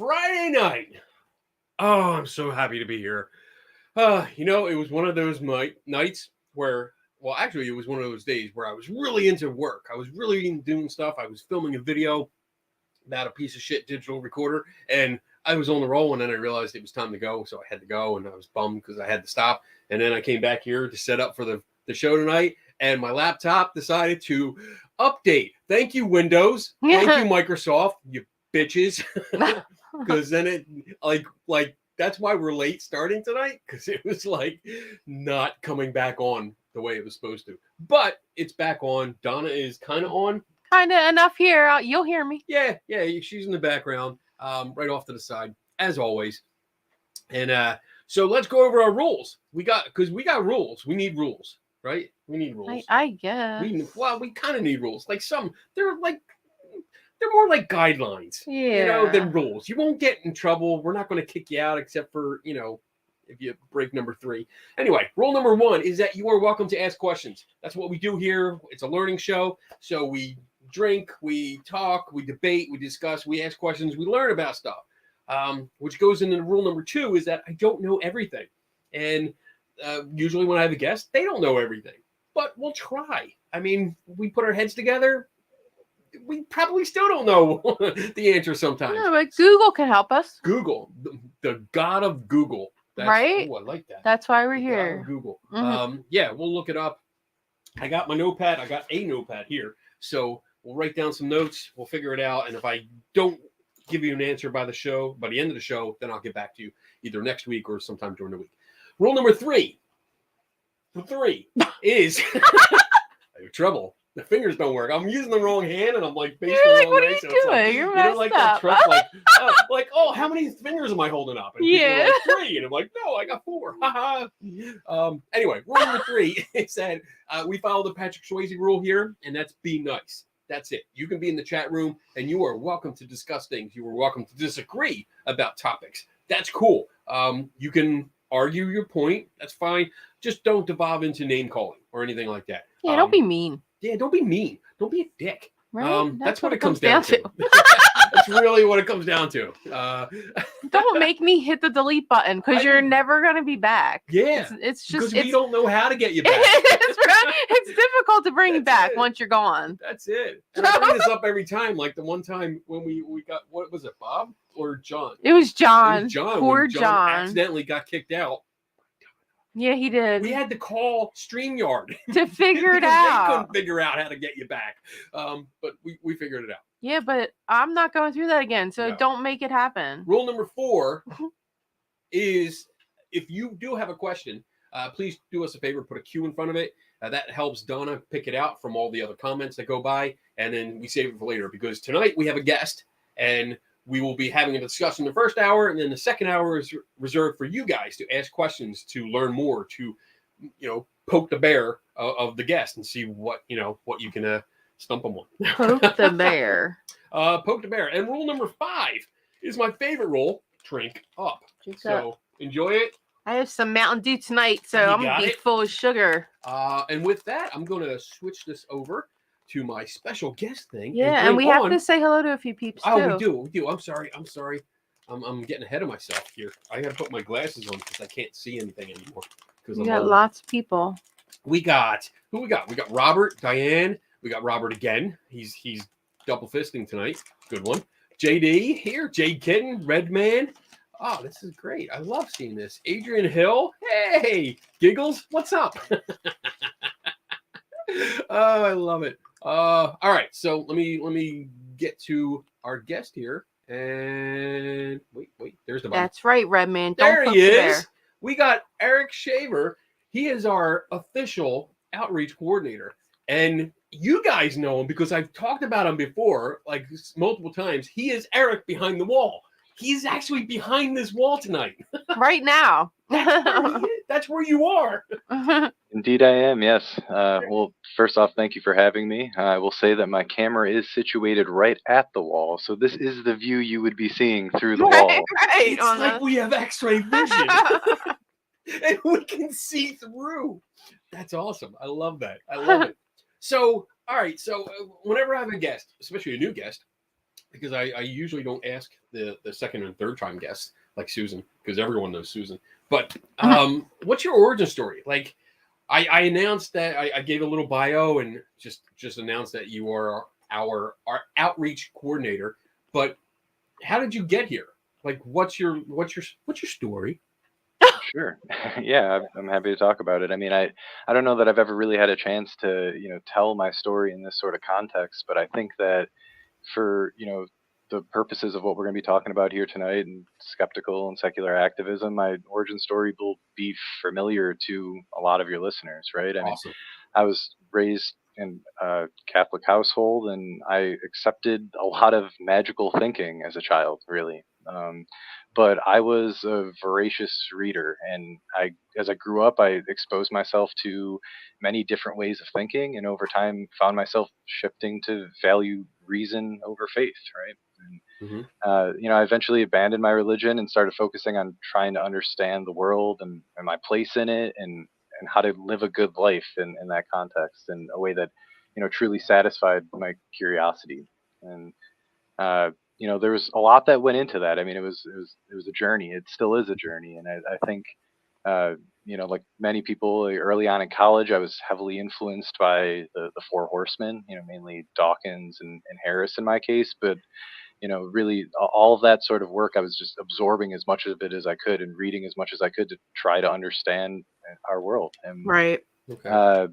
Friday night. Oh, I'm so happy to be here. It was one of those nights where, well, actually, it was one of those days where I was really into work. I was really doing stuff. I was filming a video about a piece of shit digital recorder, and I was on the roll, and then I realized it was time to go, so I had to go, and I was bummed because I had to stop. And then I came back here to set up for the show tonight, and my laptop decided to update. Thank you, Windows. Thank you, Microsoft, you bitches. Because then it like that's why we're late starting tonight, because it was like not coming back on the way it was supposed to. But it's back on. Donna is kind of on. Kind of enough here. You'll hear me. Yeah, she's in the background, right off to the side, as always. And so let's go over our rules. We got rules. We need rules, right? We need rules. I guess. We kind of need rules. Like they're more like guidelines, than rules. You won't get in trouble. We're not going to kick you out except for, if you break number 3. Anyway, rule number 1 is that you are welcome to ask questions. That's what we do here. It's a learning show. So we drink, we talk, we debate, we discuss, we ask questions, we learn about stuff. Which goes into rule number 2 is that I don't know everything. And usually when I have a guest, they don't know everything. But we'll try. I mean, we put our heads together. We probably still don't know the answer sometimes. No, but Google can help us. Google, the god of Google. Right? Oh, I like that. That's why we're here. God of Google. Mm-hmm. We'll look it up. I got my notepad. I got a notepad here. So we'll write down some notes. We'll figure it out. And if I don't give you an answer by the end of the show, then I'll get back to you either next week or sometime during the week. Rule number 3. Is I have trouble. The fingers don't work. I'm using the wrong hand, and I'm like facing the wrong way. What are you doing? You're messed like up. That trick, how many fingers am I holding up? And people are like 3, and I'm like, no, I got 4. Anyway, rule number 3 is that we follow the Patrick Swayze rule here, and that's be nice. That's it. You can be in the chat room, and you are welcome to discuss things. You are welcome to disagree about topics. That's cool. You can argue your point. That's fine. Just don't devolve into name calling or anything like that. Yeah, don't be mean. Yeah, don't be mean. Don't be a dick. Right? That's what it comes down to. That's really what it comes down to. Don't make me hit the delete button because you're never going to be back. Yeah. It's just because we don't know how to get you back. It's difficult to bring you back once you're gone. That's it. And I bring this up every time. Like the one time when we got, what was it, Bob or John? It was John. It was John. Poor John accidentally got kicked out. Yeah, he did. We had to call StreamYard to figure it out. They couldn't figure out how to get you back. But we figured it out. Yeah, but I'm not going through that again, so don't make it happen. Rule number 4 is if you do have a question, please do us a favor, put a Q in front of it. That helps Donna pick it out from all the other comments that go by, and then we save it for later because tonight we have a guest, and we will be having a discussion the first hour, and then the second hour is reserved for you guys to ask questions, to learn more, to, poke the bear of the guest and see what you can stump them on. Poke the bear. Poke the bear. And rule number 5 is my favorite rule: drink up. Enjoy it. I have some Mountain Dew tonight, so I'm going to be full of sugar. And with that, I'm going to switch this over to my special guest thing. Yeah, and we have to say hello to a few peeps, too. Oh, we do. I'm sorry. I'm getting ahead of myself here. I got to put my glasses on because I can't see anything anymore. We got lots of people. Who we got? We got Robert, Diane. We got Robert again. He's double fisting tonight. Good one. JD here. Jade Kitten. Redman. Oh, this is great. I love seeing this. Adrian Hill. Hey, Giggles. What's up? Oh, I love it. All right. So let me get to our guest here. And wait. There's the button. That's right, Redman. There he is. We got Eric Shaver. He is our official outreach coordinator. And you guys know him because I've talked about him before, like multiple times. He is Eric behind the wall. He's actually behind this wall tonight. Right now. That's where you are. Indeed I am, yes. Well, first off, thank you for having me. I will say that my camera is situated right at the wall, so this is the view you would be seeing through the wall. Right. It's like we have x-ray vision. And we can see through. That's awesome. I love that. I love it. So, all right. So whenever I have a guest, especially a new guest, because I usually don't ask the second and third time guests like Susan, because everyone knows Susan. But what's your origin story? Like, I announced that I gave a little bio and just announced that you are our outreach coordinator. But how did you get here? Like, what's your story? Sure. Yeah, I'm happy to talk about it. I mean, I don't know that I've ever really had a chance to, tell my story in this sort of context, but I think that for, the purposes of what we're going to be talking about here tonight and skeptical and secular activism, my origin story will be familiar to a lot of your listeners, right? I mean, Awesome. I was raised in a Catholic household, and I accepted a lot of magical thinking as a child, really. But I was a voracious reader, and as I grew up, I exposed myself to many different ways of thinking, and over time, found myself shifting to value reason over faith, right? And, Hmm. I eventually abandoned my religion and started focusing on trying to understand the world and my place in it, and how to live a good life in that context in a way that truly satisfied my curiosity. And there was a lot that went into that. I mean, it was a journey. It still is a journey, and I think like many people early on in college, I was heavily influenced by the Four Horsemen. Mainly Dawkins and Harris in my case, but really all of that sort of work, I was just absorbing as much of it as I could and reading as much as I could to try to understand our world. And Right. Okay.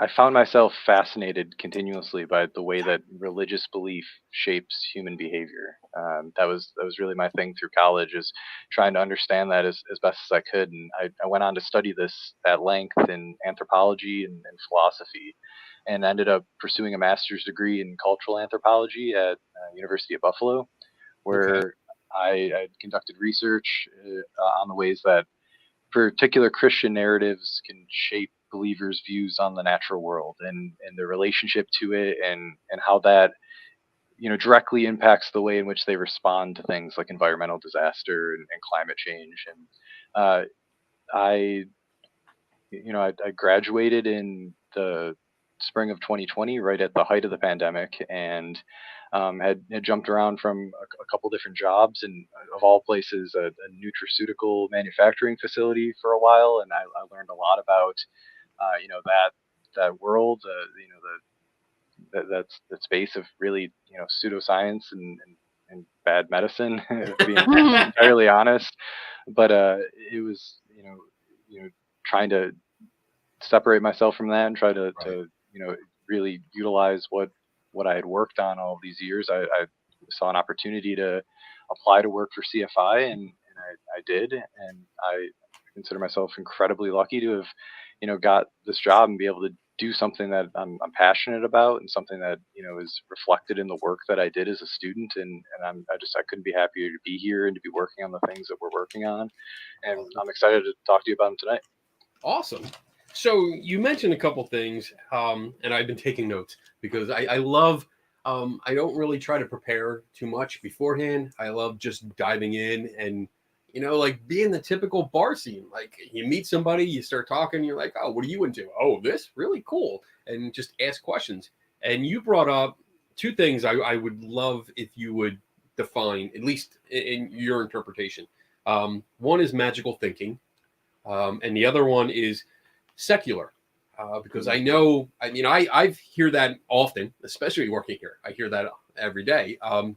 I found myself fascinated continuously by the way that religious belief shapes human behavior. That was really my thing through college, is trying to understand that as best as I could. And I went on to study this at length in anthropology and philosophy, and ended up pursuing a master's degree in cultural anthropology at University of Buffalo, Okay. where I conducted research on the ways that particular Christian narratives can shape believers' views on the natural world and their relationship to it, and how that directly impacts the way in which they respond to things like environmental disaster and climate change. And uh, I I graduated in the spring of 2020, right at the height of the pandemic, and had jumped around from a couple different jobs, and of all places, a nutraceutical manufacturing facility for a while. And I learned a lot about, that world, that space of really, pseudoscience and bad medicine, being entirely honest. But it was, trying to separate myself from that and try Right. to really utilize what I had worked on all of these years. I saw an opportunity to apply to work for CFI, and I did, and I consider myself incredibly lucky to have got this job and be able to do something that I'm passionate about, and something that is reflected in the work that I did as a student. And I couldn't be happier to be here and to be working on the things that we're working on, and I'm excited to talk to you about them tonight. Awesome. So you mentioned a couple things, and I've been taking notes because I love. I don't really try to prepare too much beforehand. I love just diving in and like being the typical bar scene. Like you meet somebody, you start talking, you're like, "Oh, what are you into? Oh, this really cool," and just ask questions. And you brought up two things I would love if you would define, at least in your interpretation. One is magical thinking, and the other one is secular. Because I know, I hear that often, especially working here. I hear that every day, and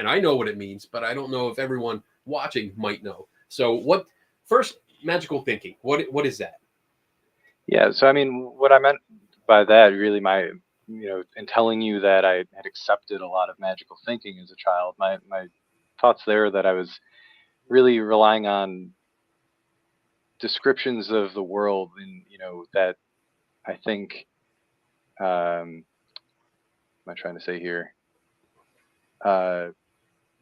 I know what it means, but I don't know if everyone watching might know. So, what first magical thinking? What is that? Yeah, so I mean, what I meant by that, really, in telling you that I had accepted a lot of magical thinking as a child, my thoughts there, that I was really relying on descriptions of the world, and that I think, what am I trying to say here? Uh,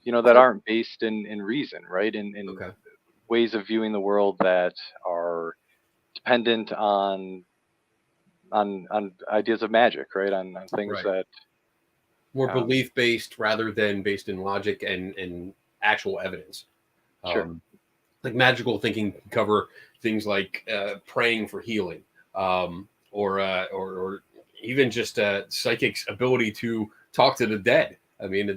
that Sure. aren't based in reason, right? In Okay. ways of viewing the world that are dependent on ideas of magic, right? On things Right. that, More um, belief based rather than based in logic and actual evidence. sure, Um, like magical thinking can cover things like praying for healing, or even just psychic's ability to talk to the dead. I mean,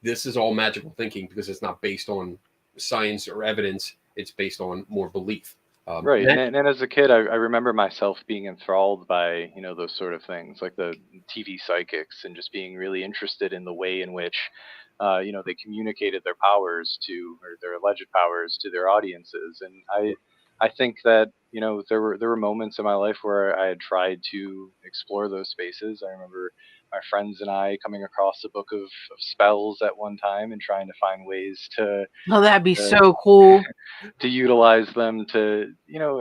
this is all magical thinking because it's not based on science or evidence. It's based on more belief. Right. And as a kid, I remember myself being enthralled by, those sort of things like the TV psychics and just being really interested in the way in which, they communicated their powers or their alleged powers to their audiences. And I think that, there were moments in my life where I had tried to explore those spaces. I remember my friends and I coming across a book of spells at one time and trying to find ways to Oh, that'd be uh, so cool. to utilize them to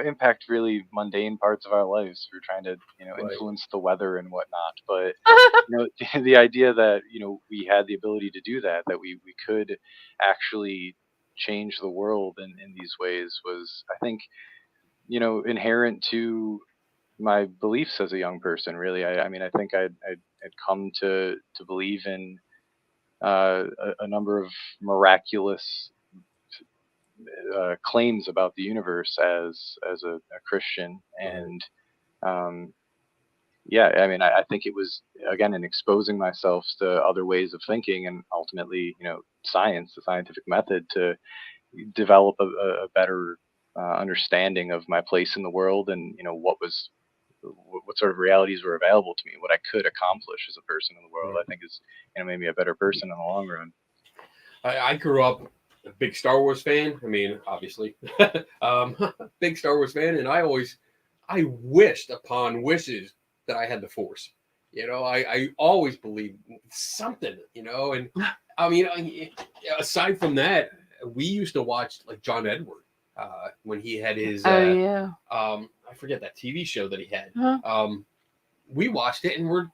impact really mundane parts of our lives. We're trying to Right. influence the weather and whatnot, but the idea that we had the ability to do that we could actually change the world in these ways was, I think, inherent to my beliefs as a young person. Really, I mean, I think I'd come to believe in a number of miraculous claims about the universe as a Christian. And yeah, I mean, I think it was, again, in exposing myself to other ways of thinking and ultimately, science, the scientific method, to develop a better understanding of my place in the world and what sort of realities were available to me, what I could accomplish as a person in the world. I think is made me a better person in the long run. I grew up a big Star Wars fan. I mean, obviously, big Star Wars fan, and I wished upon wishes that I had the Force. I always believed something. And I mean, aside from that, we used to watch like John Edward when he had his. Oh yeah. I forget that TV show that he had. Huh? We watched it and we're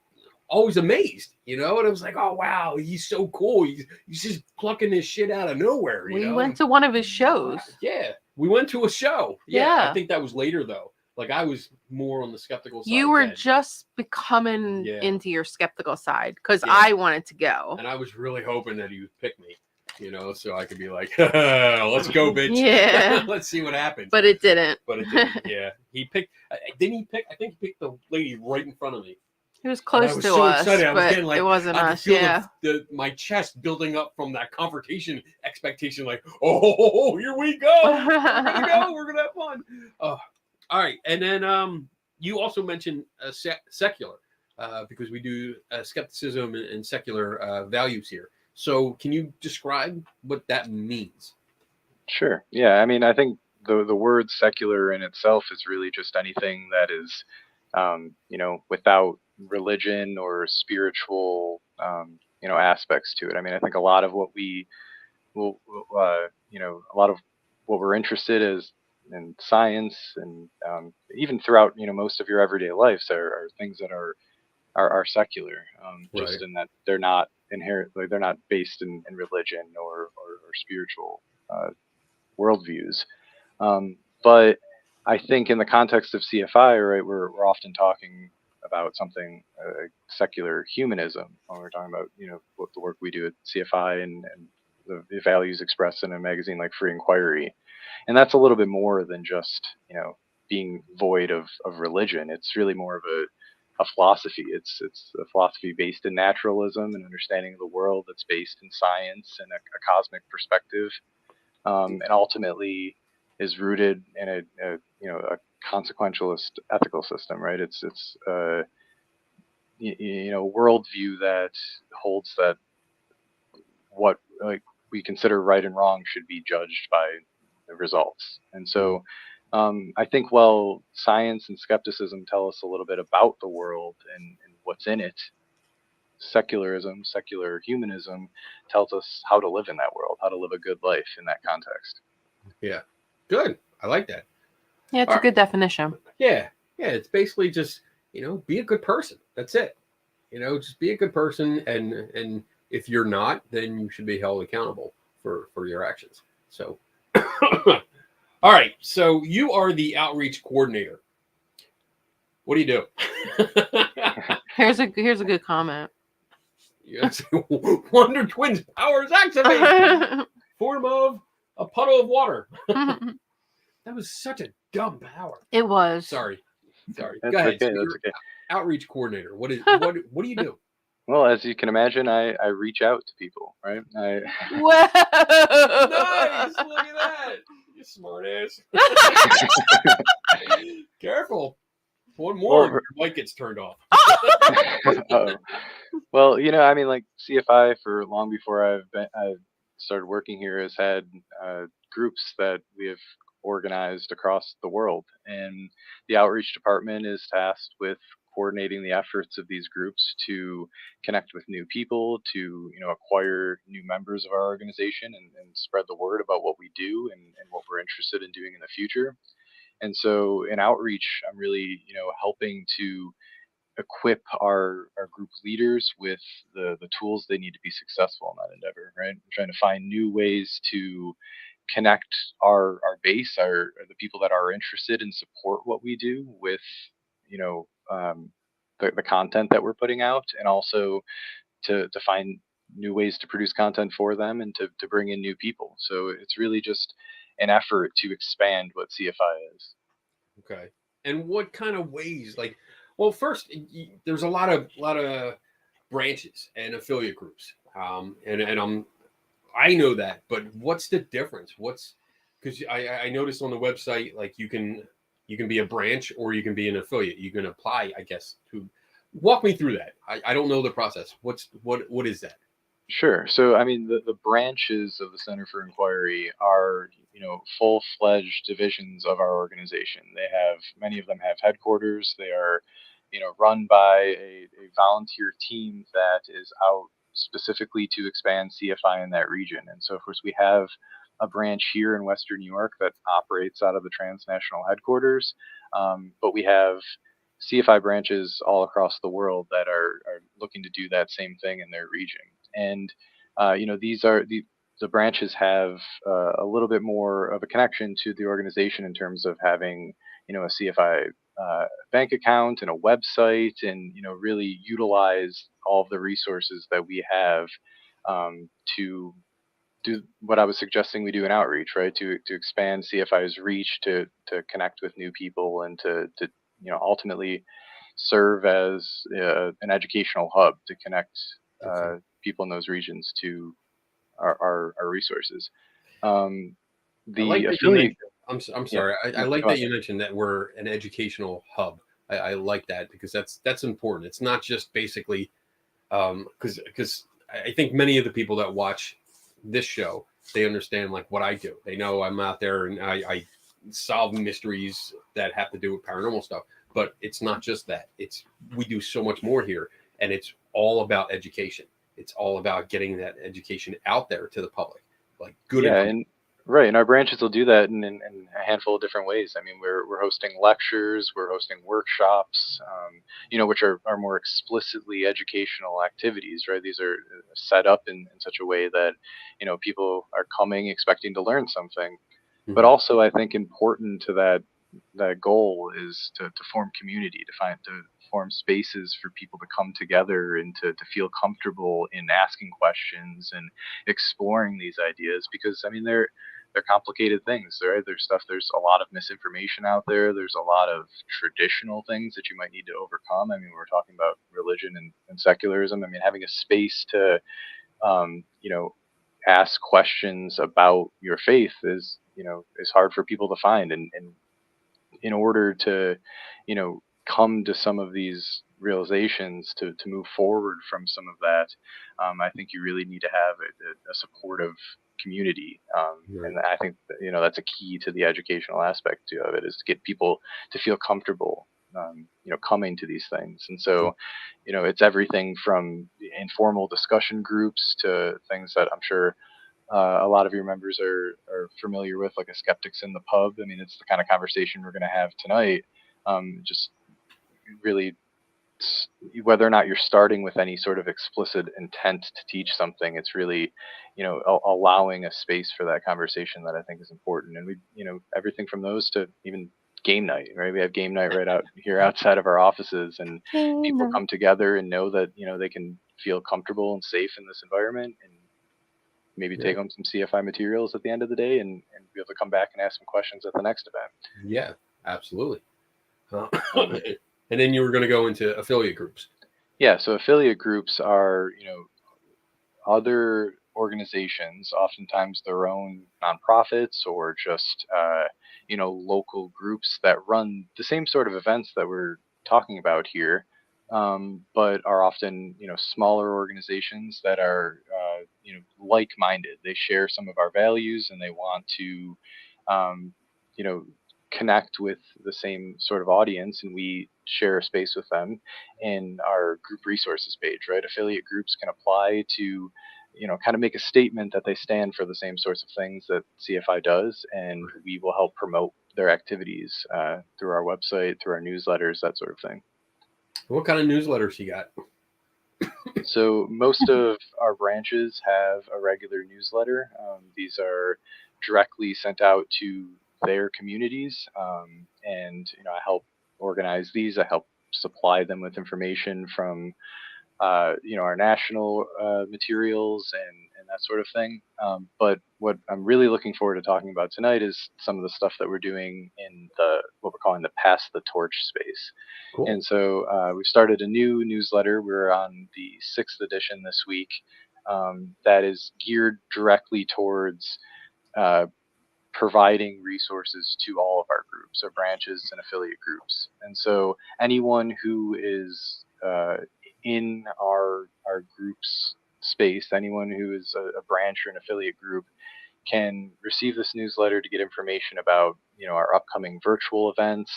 always amazed, and I was like, oh wow, he's so cool. He's just plucking this shit out of nowhere. We went to one of his shows. Yeah, we went to a show. Yeah. I think that was later though. Like I was more on the skeptical side. You were then. just becoming into your skeptical side because Yeah. I wanted to go. And I was really hoping that he would pick me, so I could be like, let's go, bitch. Yeah. Let's see what happens. But it didn't. Yeah. He picked, didn't he pick, I think he picked the lady right in front of me. He was close to so us, excited. I was but getting, like, it wasn't I could us. feel Yeah. my chest building up from that confrontation expectation, like, oh, here we go. We're gonna go. We're gonna have fun. All right, and then you also mentioned secular, because we do skepticism and secular values here. So, can you describe what that means? Sure. Yeah. I mean, I think the word secular in itself is really just anything that is, without religion or spiritual, aspects to it. I mean, I think a lot of what a lot of what we're interested in science and even throughout, most of your everyday lives are things that are secular, just Right. in that they're not inherently, they're not based in religion or spiritual worldviews. But I think in the context of CFI, right, we're often talking about something secular humanism when we're talking about what the work we do at CFI and the values expressed in a magazine like Free Inquiry, and that's a little bit more than just being void of religion. It's really more of a philosophy. It's a philosophy based in naturalism and understanding of the world that's based in science and a cosmic perspective, and ultimately is rooted in a consequentialist ethical system, right? It's worldview that holds that what we consider right and wrong should be judged by the results. And so I think while science and skepticism tell us a little bit about the world and what's in it, secular humanism tells us how to live in that world, how to live a good life in that context. Yeah. Good. I like that. Yeah, it's a good definition. Yeah. Yeah. It's basically just, be a good person. That's it. Just be a good person. And if you're not, then you should be held accountable for your actions. So, all right. So you are the outreach coordinator. What do you do? Here's a good comment. Yes. Wonder Twins powers activate. Form of a puddle of water. That was such a dumb power. It was. Sorry. That's Go ahead. okay. So That's okay. outreach coordinator. What do you do? Well, as you can imagine, I reach out to people, right? Whoa! Nice. Look at that. You smart ass. Careful. One more, and Well, your mic gets turned off. uh well, I mean, like CFI for long before I've started working here has had groups that we have organized across the world, and the outreach department is tasked with coordinating the efforts of these groups to connect with new people, to acquire new members of our organization, and spread the word about what we do and what we're interested in doing in the future. And so in outreach, I'm really helping to equip our group leaders with the tools they need to be successful in that endeavor, right? We're trying to find new ways to connect our base, the people that are interested and support what we do with, you know, um, the content that we're putting out, and also to find new ways to produce content for them and to bring in new people. So it's really just an effort to expand what CFI is. Okay. And what kind of ways? Like, well, first, there's a lot of branches and affiliate groups. And I know that, but what's the difference? What's because I noticed on the website like you can be a branch or you can be an affiliate. You can apply, I guess. To walk me through that. I don't know the process. What is that? Sure. So, I mean, the branches of the Center for Inquiry are, full-fledged divisions of our organization. Many of them have headquarters. They are, run by a volunteer team that is out specifically to expand CFI in that region. And so, of course, we have a branch here in Western New York that operates out of the transnational headquarters, but we have CFI branches all across the world that are looking to do that same thing in their region. And these are the branches have a little bit more of a connection to the organization in terms of having a CFI bank account and a website, and really utilize all of the resources that we have to do what I was suggesting we do in outreach, right? To expand CFI's reach, to connect with new people, and to ultimately serve as an educational hub to connect Okay. people in those regions to our resources. Um, I the like that you affiliate, mentioned. I'm yeah, sorry. I no, like go that ahead. you mentioned that we're an educational hub. I like that because that's important. It's not just basically because I think many of the people that watch this show, they understand like what I do. They know I'm out there and I solve mysteries that have to do with paranormal stuff. But it's not just that. It's we do so much more here, and it's all about education. It's all about getting that education out there to the public, like good Yeah, information. and right, and our branches will do that in a handful of different ways. I mean, we're hosting lectures, we're hosting workshops, which are more explicitly educational activities, right? These are set up in such a way that people are coming expecting to learn something. But Mhm. also, I think important to that goal is to form community, to form spaces for people to come together and to feel comfortable in asking questions and exploring these ideas, because I mean they're complicated things, right? There's a lot of misinformation out there. There's a lot of traditional things that you might need to overcome. I mean, we're talking about religion and secularism. I mean, having a space to um, you know ask questions about your faith is hard for people to find, and in order to come to some of these realizations, to move forward from some of that, I think you really need to have a supportive community, Right. and I think that's a key to the educational aspect of it, is to get people to feel comfortable coming to these things. And so it's everything from informal discussion groups to things that I'm sure a lot of your members are familiar with, like a skeptics in the pub. I mean, it's the kind of conversation we're going to have tonight. Just really, whether or not you're starting with any sort of explicit intent to teach something, it's really, allowing a space for that conversation that I think is important. And we, everything from those to even game night, right? We have game night right out here outside of our offices, and people come together and know that they can feel comfortable and safe in this environment, and maybe Yeah. take home some CFI materials at the end of the day, and be able to come back and ask some questions at the next event. Yeah. Absolutely. Um, And then you were going to go into affiliate groups. Yeah, so affiliate groups are, other organizations, oftentimes their own nonprofits or just, local groups that run the same sort of events that we're talking about here, but are often, smaller organizations that are, like-minded. They share some of our values and they want to, um, you know, connect with the same sort of audience, and we share a space with them in our group resources page, right? Affiliate groups can apply to, kind of make a statement that they stand for the same sorts of things that CFI does, and we will help promote their activities through our website, through our newsletters, that sort of thing. What kind of newsletters you got? So most of our branches have a regular newsletter. These are directly sent out to their communities, and I help organize these. I help supply them with information from our national materials and that sort of thing. But what I'm really looking forward to talking about tonight is some of the stuff that we're doing in what we're calling the Pass the Torch space. Cool. And so we've started a new newsletter. We're on the 6th edition this week, that is geared directly towards uh, providing resources to all of our groups, our branches and affiliate groups. And so anyone who is in our group's space, anyone who is a branch or an affiliate group, can receive this newsletter to get information about our upcoming virtual events,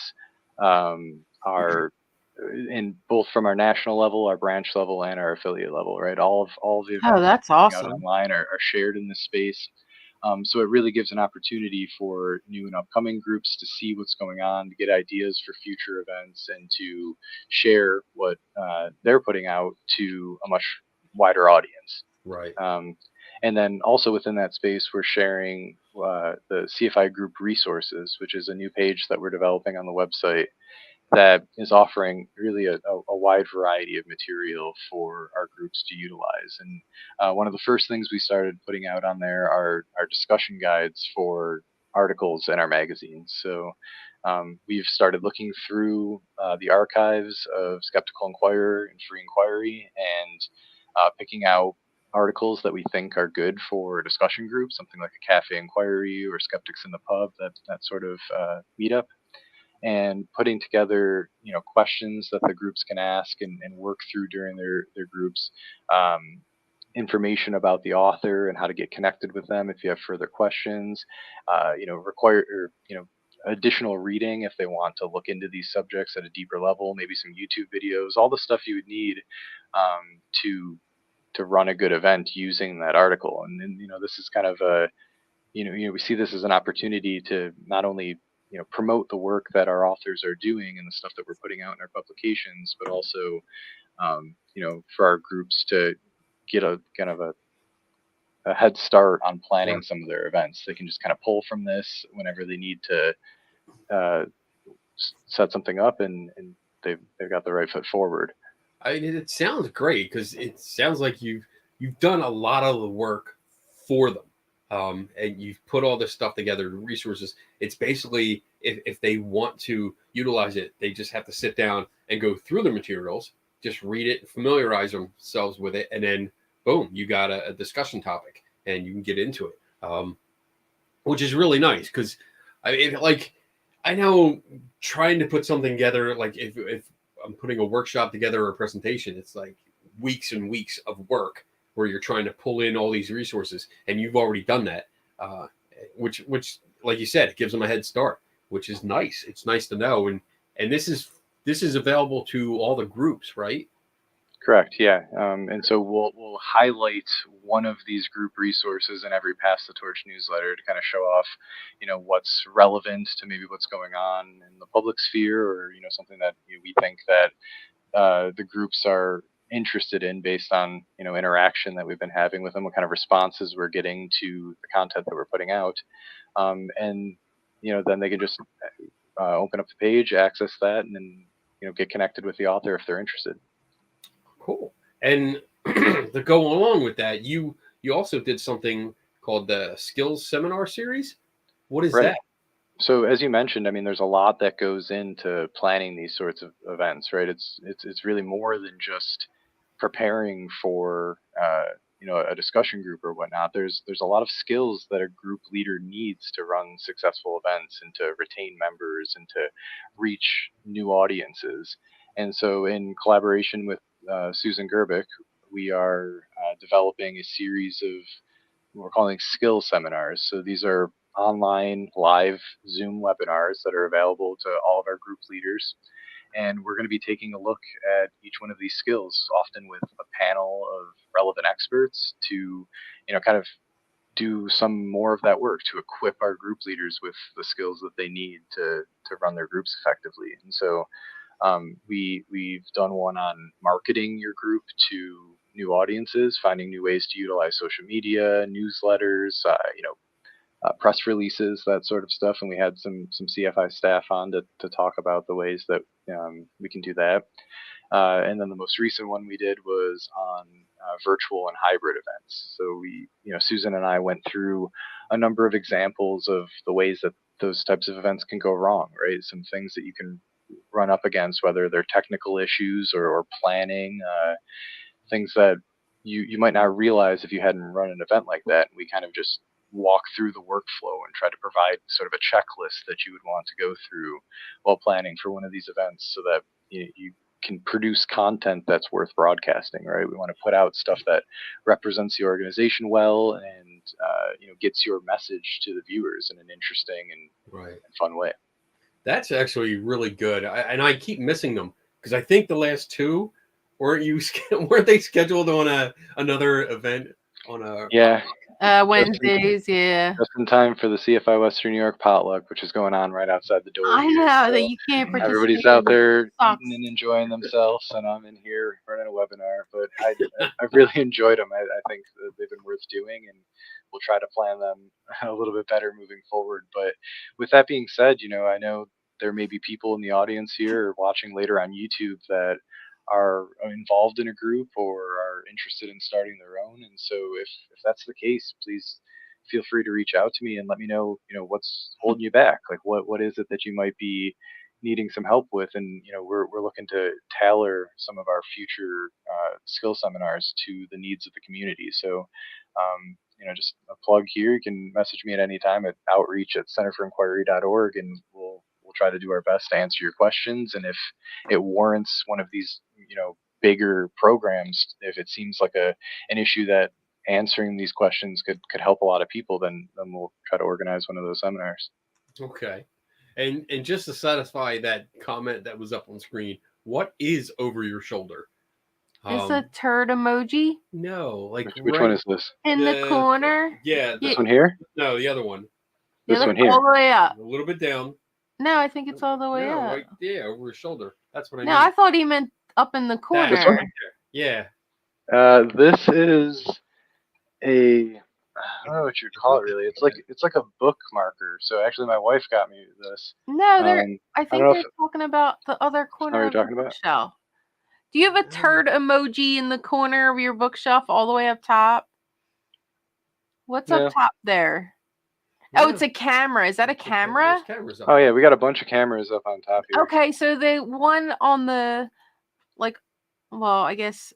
our in both from our national level, our branch level, and our affiliate level, right? All of the Oh, events that's coming out awesome. online are shared in this space. So it really gives an opportunity for new and upcoming groups to see what's going on, to get ideas for future events, and to share what they're putting out to a much wider audience. Right. And then also within that space, we're sharing the CFI Group Resources, which is a new page that we're developing on the website that is offering really a wide variety of material for our groups to utilize. And one of the first things we started putting out on there are discussion guides for articles in our magazines. So we've started looking through the archives of Skeptical Inquirer and Free Inquiry, and picking out articles that we think are good for a discussion group, something like a cafe inquiry or skeptics in the pub, that sort of meetup, and putting together questions that the groups can ask and work through during their groups, information about the author and how to get connected with them if you have further questions, require or additional reading if they want to look into these subjects at a deeper level, maybe some YouTube videos, all the stuff you would need to run a good event using that article. And then this is kind of a we see this as an opportunity to not only promote the work that our authors are doing and the stuff that we're putting out in our publications, but also for our groups to get a kind of a head start on planning Right. some of their events. They can just kind of pull from this whenever they need to uh, set something up, and they've got the right foot forward. I mean, it sounds great because it sounds like you've done a lot of the work for them, and you've put all this stuff together, resources. It's basically if they want to utilize it, they just have to sit down and go through the materials, just read it, familiarize themselves with it, and then boom, you got a discussion topic, and you can get into it, which is really nice because like I know trying to put something together, like if I'm putting a workshop together or a presentation, it's like weeks and weeks of work where you're trying to pull in all these resources, and you've already done that, uh, which like you said, it gives them a head start, which is nice. It's nice to know, and this is available to all the groups, right? Correct. Yeah. And so we'll highlight one of these group resources in every Pass the Torch newsletter to kind of show off, what's relevant to maybe what's going on in the public sphere, or something that we think that the groups are interested in based on interaction that we've been having with them, what kind of responses we're getting to the content that we're putting out, and then they can just open up the page, access that, and then get connected with the author if they're interested. Cool. And to go along with that, you also did something called the Skills Seminar Series. What is Right. that? So as you mentioned, I mean, there's a lot that goes into planning these sorts of events, right? It's really more than just preparing for a discussion group or whatnot. There's a lot of skills that a group leader needs to run successful events and to retain members and to reach new audiences. And so, in collaboration with Susan Gerbic, we are developing a series of what we're calling skill seminars. So these are online live Zoom webinars that are available to all of our group leaders. And we're going to be taking a look at each one of these skills, often with a panel of relevant experts to, kind of do some more of that work to equip our group leaders with the skills that they need to run their groups effectively. And so we've done one on marketing your group to new audiences, finding new ways to utilize social media, newsletters, press releases, that sort of stuff. And we had some CFI staff on to talk about the ways that we can do that. And then the most recent one we did was on virtual and hybrid events. So Susan and I went through a number of examples of the ways that those types of events can go wrong, right? Some things that you can run up against, whether they're technical issues or planning, things that you might not realize if you hadn't run an event like that. We kind of just walk through the workflow and try to provide sort of a checklist that you would want to go through while planning for one of these events so that you can produce content that's worth broadcasting, right? We want to put out stuff that represents the organization well and gets your message to the viewers in an interesting and fun way. That's actually really good. I keep missing them because I think the last two weren't they scheduled on another event on a Wednesdays, yeah. Just in time for the CFI Western New York potluck, which is going on right outside the door. I here. know So that you can't participate. everybody's out there eating and enjoying themselves, and I'm in here running a webinar. But I really enjoyed them. I think they've been worth doing, and we'll try to plan them a little bit better moving forward. But with that being said, I know there may be people in the audience here or watching later on YouTube that are involved in a group or are interested in starting their own. And so if that's the case, please feel free to reach out to me and let me know, what's holding you back. Like what is it that you might be needing some help with? And, we're looking to tailor some of our future skill seminars to the needs of the community. So, just a plug here. You can message me at any time at outreach@centerforinquiry.org, and we'll try to do our best to answer your questions. And if it warrants one of these, bigger programs, if it seems like an issue that answering these questions could help a lot of people, then we'll try to organize one of those seminars. Okay. And just to satisfy that comment that was up on screen, what is over your shoulder? Is a turd emoji? No, like which one is this? In the corner? Yeah. This one here? No, the other one. This one here. All the way up. A little bit down. No, I think it's all the way up. Right, yeah, over your shoulder. That's what I mean. No, I thought he meant up in the corner. This one? Yeah. This is I don't know what you'd call it really. It's like a bookmarker. So actually, my wife got me this. No, I think they're talking about the other corner of the bookshelf. Do you have a turd emoji in the corner of your bookshelf all the way up top? What's up top there? Oh, it's a camera. Is that a camera? Oh, yeah. We got a bunch of cameras up on top here. Okay, so the one on the, I guess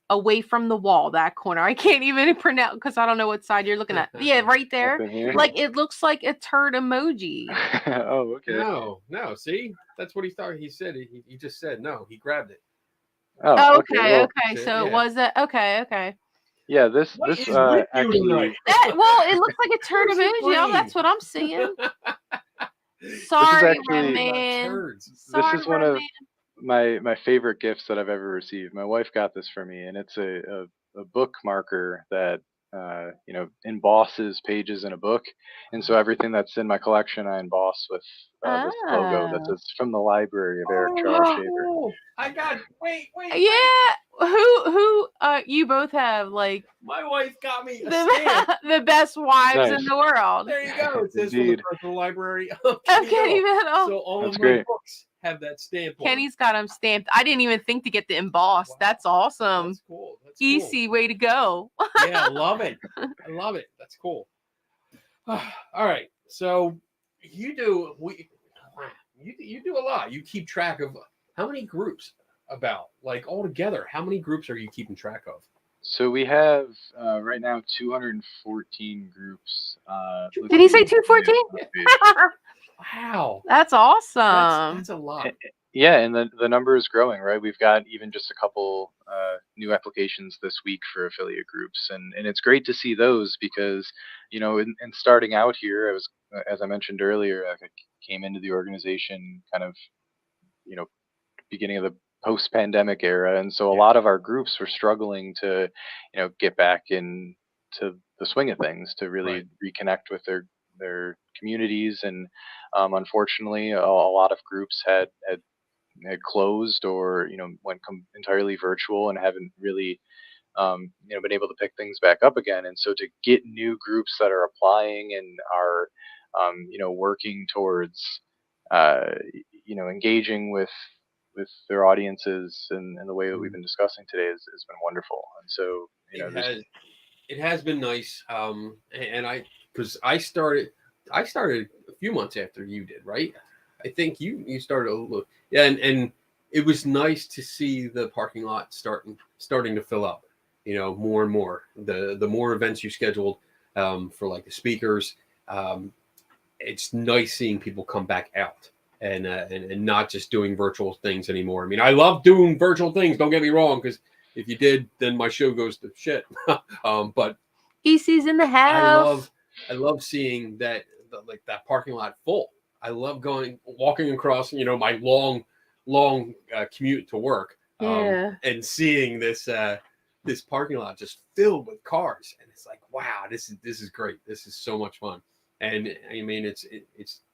away from the wall, that corner. I can't even pronounce because I don't know what side you're looking at. Yeah, right there. Like, it looks like a turd emoji. Oh, okay. No. See? That's what he thought. He said, he just said no. He grabbed it. Oh, okay. So it was that. Okay. Yeah, this actually. It looks like a turd emoji. Oh, that's what I'm seeing. Sorry, man. This is one of my favorite gifts that I've ever received. My wife got this for me, and it's a bookmarker that embosses pages in a book, and so everything that's in my collection I emboss with this logo that says "From the Library of Eric Charles Shaver." I got wait. Yeah, who you both have my wife got me a stamp. The best wives in the world. There you go. It says from the personal library of Kenny Meadow. So all of my books have that stamp on. Kenny's got them stamped. I didn't even think to get the emboss. Wow. That's awesome. That's cool. Easy way to go. Yeah, I love it. That's cool. All right. So you do you do a lot. You keep track of how many groups about like altogether. How many groups are you keeping track of? So we have right now 214 groups. Did he say 214? Wow, that's awesome. That's a lot. Yeah, and the number is growing, right? We've got even just a couple new applications this week for affiliate groups, and it's great to see those because, in starting out here, I was, as I mentioned earlier, I came into the organization kind of, you know, beginning of the post-pandemic era, and so a lot of our groups were struggling to, get back into the swing of things, to really reconnect with their communities, and unfortunately, a lot of groups had closed or went entirely virtual and haven't really been able to pick things back up again. And so to get new groups that are applying and are working towards engaging with their audiences and the way that we've been discussing today has been wonderful. And so it has been nice. And I started a few months after you did, right? I think you started a little, yeah, and it was nice to see the parking lot starting to fill up, more and more. The more events you scheduled for like the speakers, it's nice seeing people come back out and not just doing virtual things anymore. I mean, I love doing virtual things. Don't get me wrong, because if you did, then my show goes to shit. But EC's in the house. I love seeing that that parking lot full. I love walking across, my long commute to work, and seeing this parking lot just filled with cars, and it's like, wow, this is great. This is so much fun, and I mean, it's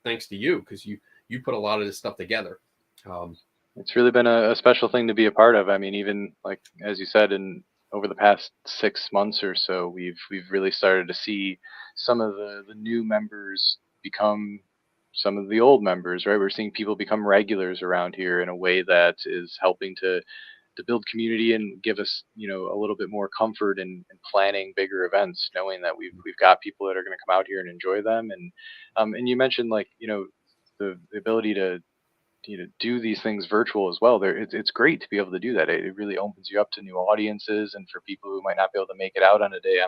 thanks to you, because you put a lot of this stuff together. It's really been a special thing to be a part of. I mean, even like as you said, over the past 6 months or so, we've really started to see some of the new members become some of the old members, right? We're seeing people become regulars around here in a way that is helping to build community and give us, a little bit more comfort in planning bigger events, knowing that we've got people that are going to come out here and enjoy them. And you mentioned like, the ability to do these things virtual as well. It's great to be able to do that. It really opens you up to new audiences, and for people who might not be able to make it out on a day,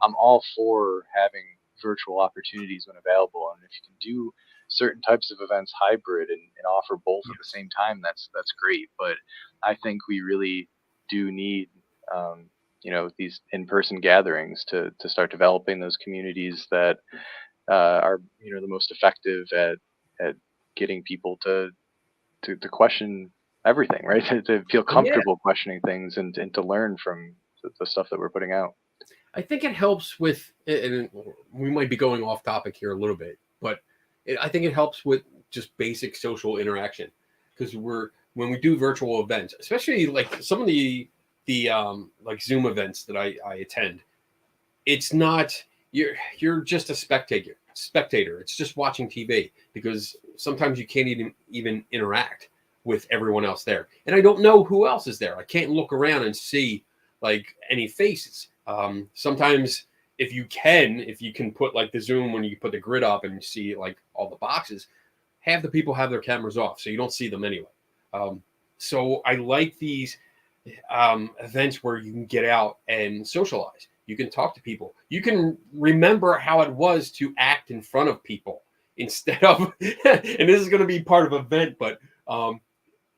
I'm all for having virtual opportunities when available. And if you can do certain types of events hybrid and offer both at the same time, that's great. But I think we really do need these in-person gatherings to start developing those communities that are the most effective at getting people to question everything, right? To feel comfortable questioning things and to learn from the stuff that we're putting out. I think it helps with, and we might be going off topic here a little bit, but I think it helps with just basic social interaction, because when we do virtual events, especially like some of the like Zoom events that I attend, it's not, you're just a spectator. It's just watching TV, because sometimes you can't even interact with everyone else there, and I don't know who else is there. I can't look around and see like any faces. Sometimes if you can put like the Zoom, when you put the grid up and you see like all the boxes, half the people have their cameras off, so you don't see them anyway. So I like these events where you can get out and socialize. You can talk to people. You can remember how it was to act in front of people instead of, and this is going to be part of an event, but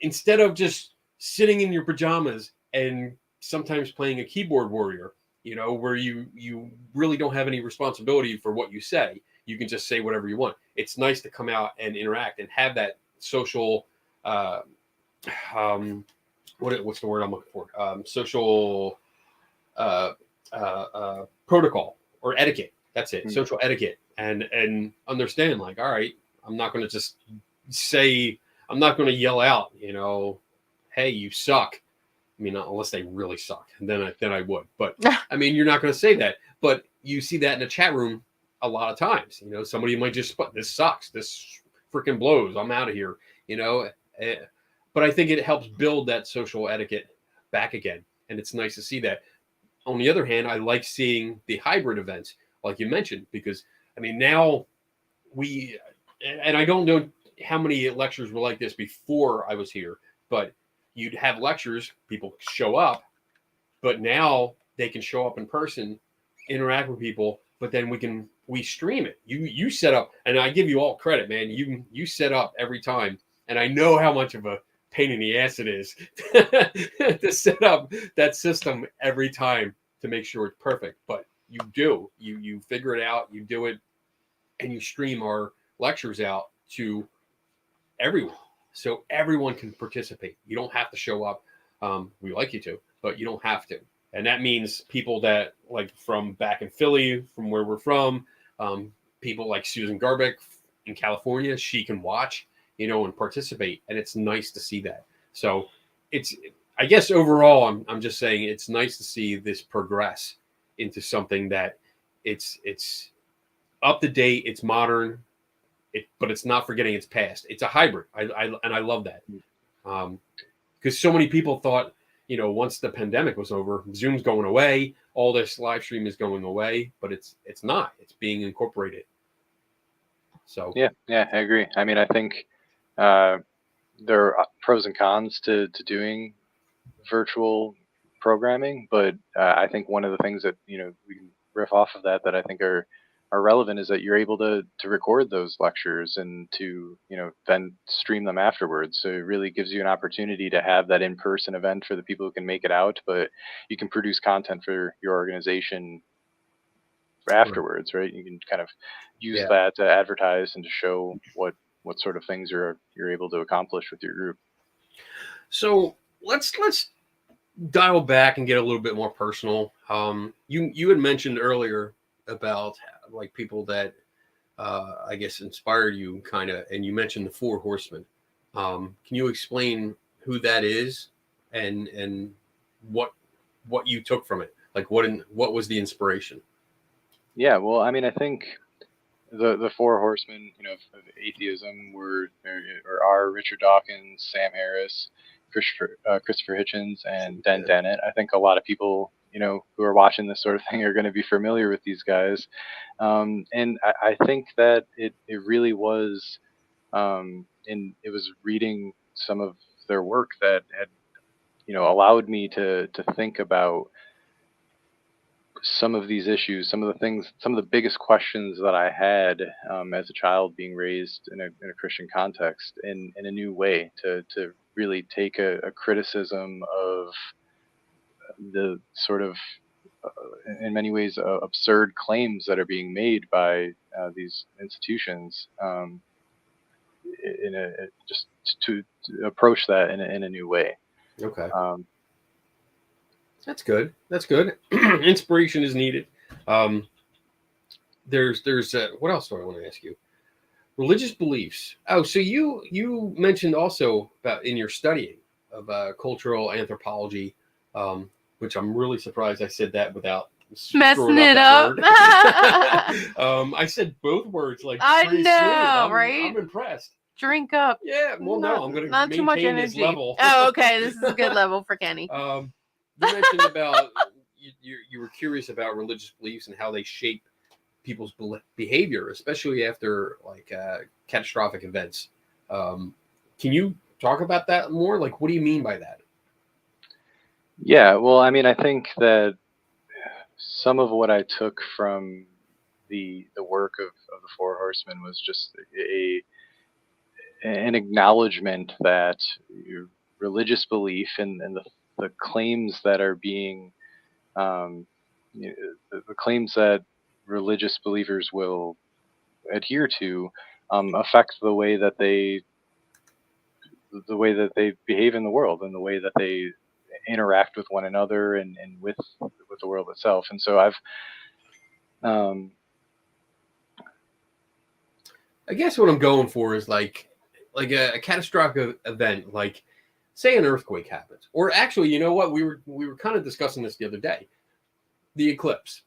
instead of just sitting in your pajamas and sometimes playing a keyboard warrior, where you really don't have any responsibility for what you say. You can just say whatever you want. It's nice to come out and interact and have that social, what's the word I'm looking for? Social protocol or etiquette. That's it. Social etiquette, and understand like, all right, I'm not going to just say, I'm not going to yell out, hey, you suck. I mean, unless they really suck, and then I would. But I mean, you're not going to say that. But you see that in a chat room a lot of times. Somebody might just put, this sucks, this freaking blows, I'm out of here. But I think it helps build that social etiquette back again, and it's nice to see that. On the other hand, I like seeing the hybrid events, like you mentioned, because I mean, now and I don't know how many lectures were like this before I was here, but you'd have lectures, people show up, but now they can show up in person, interact with people, but then we stream it. You set up, and I give you all credit, man. You set up every time, and I know how much of a pain in the ass it is to set up that system every time to make sure it's perfect. But you figure it out, you do it, and you stream our lectures out to everyone, so everyone can participate. You don't have to show up. We like you to, but you don't have to. And that means people that like from back in Philly, from where we're from, people like Susan Garbeck in California, she can watch, and participate. And it's nice to see that. So I guess overall, I'm just saying it's nice to see this progress into something that it's up to date, it's modern, but it's not forgetting its past. It's a hybrid. I love that. Because so many people thought, once the pandemic was over, Zoom's going away, all this live stream is going away, but it's not. It's being incorporated. So yeah, I agree. I mean, I think there are pros and cons to doing virtual programming, but I think one of the things that we can riff off of that I think are relevant is that you're able to record those lectures and to then stream them afterwards. So it really gives you an opportunity to have that in-person event for the people who can make it out, but you can produce content for your organization afterwards, right? You can kind of use that to advertise and to show what sort of things you're able to accomplish with your group. So let's dial back and get a little bit more personal. You had mentioned earlier about like people that I guess inspired you kind of, and you mentioned the Four Horsemen. Can you explain who that is and what you took from it? Like what was the inspiration? Yeah, well, I mean, I think the Four Horsemen, of atheism are Richard Dawkins, Sam Harris, Christopher Hitchens, and Dan Dennett. I think a lot of people, who are watching this sort of thing are going to be familiar with these guys. And I think that it really was, and it was reading some of their work that had, allowed me to think about some of these issues, some of the biggest questions that I had as a child being raised in a Christian context in a new way, to really take a criticism of the sort of, in many ways, absurd claims that are being made by these institutions, just to approach that in a new way. Okay. That's good. Inspiration is needed. There's what else do I want to ask you? Religious beliefs. Oh, so you mentioned also about in your studying of cultural anthropology, which I'm really surprised I said that without messing it up. I said both words like I know, smooth. right? I'm impressed. Drink up. Yeah, well, no, I'm going to not too much energy. this level. Oh, okay, this is a good level for Kenny. You mentioned about you were curious about religious beliefs and how they shape people's behavior, especially after like catastrophic events. Can you talk about that more? Like, what do you mean by that? Yeah, well, I mean, I think that some of what I took from the work of the Four Horsemen was just an acknowledgement that religious belief and the claims that are being the claims that religious believers will adhere to affect the way that they behave in the world and the way that they interact with one another and with the world itself. And so I've I guess what I'm going for is like a catastrophic event, like say an earthquake happens, or actually, you know what, we were kind of discussing this the other day, the eclipse.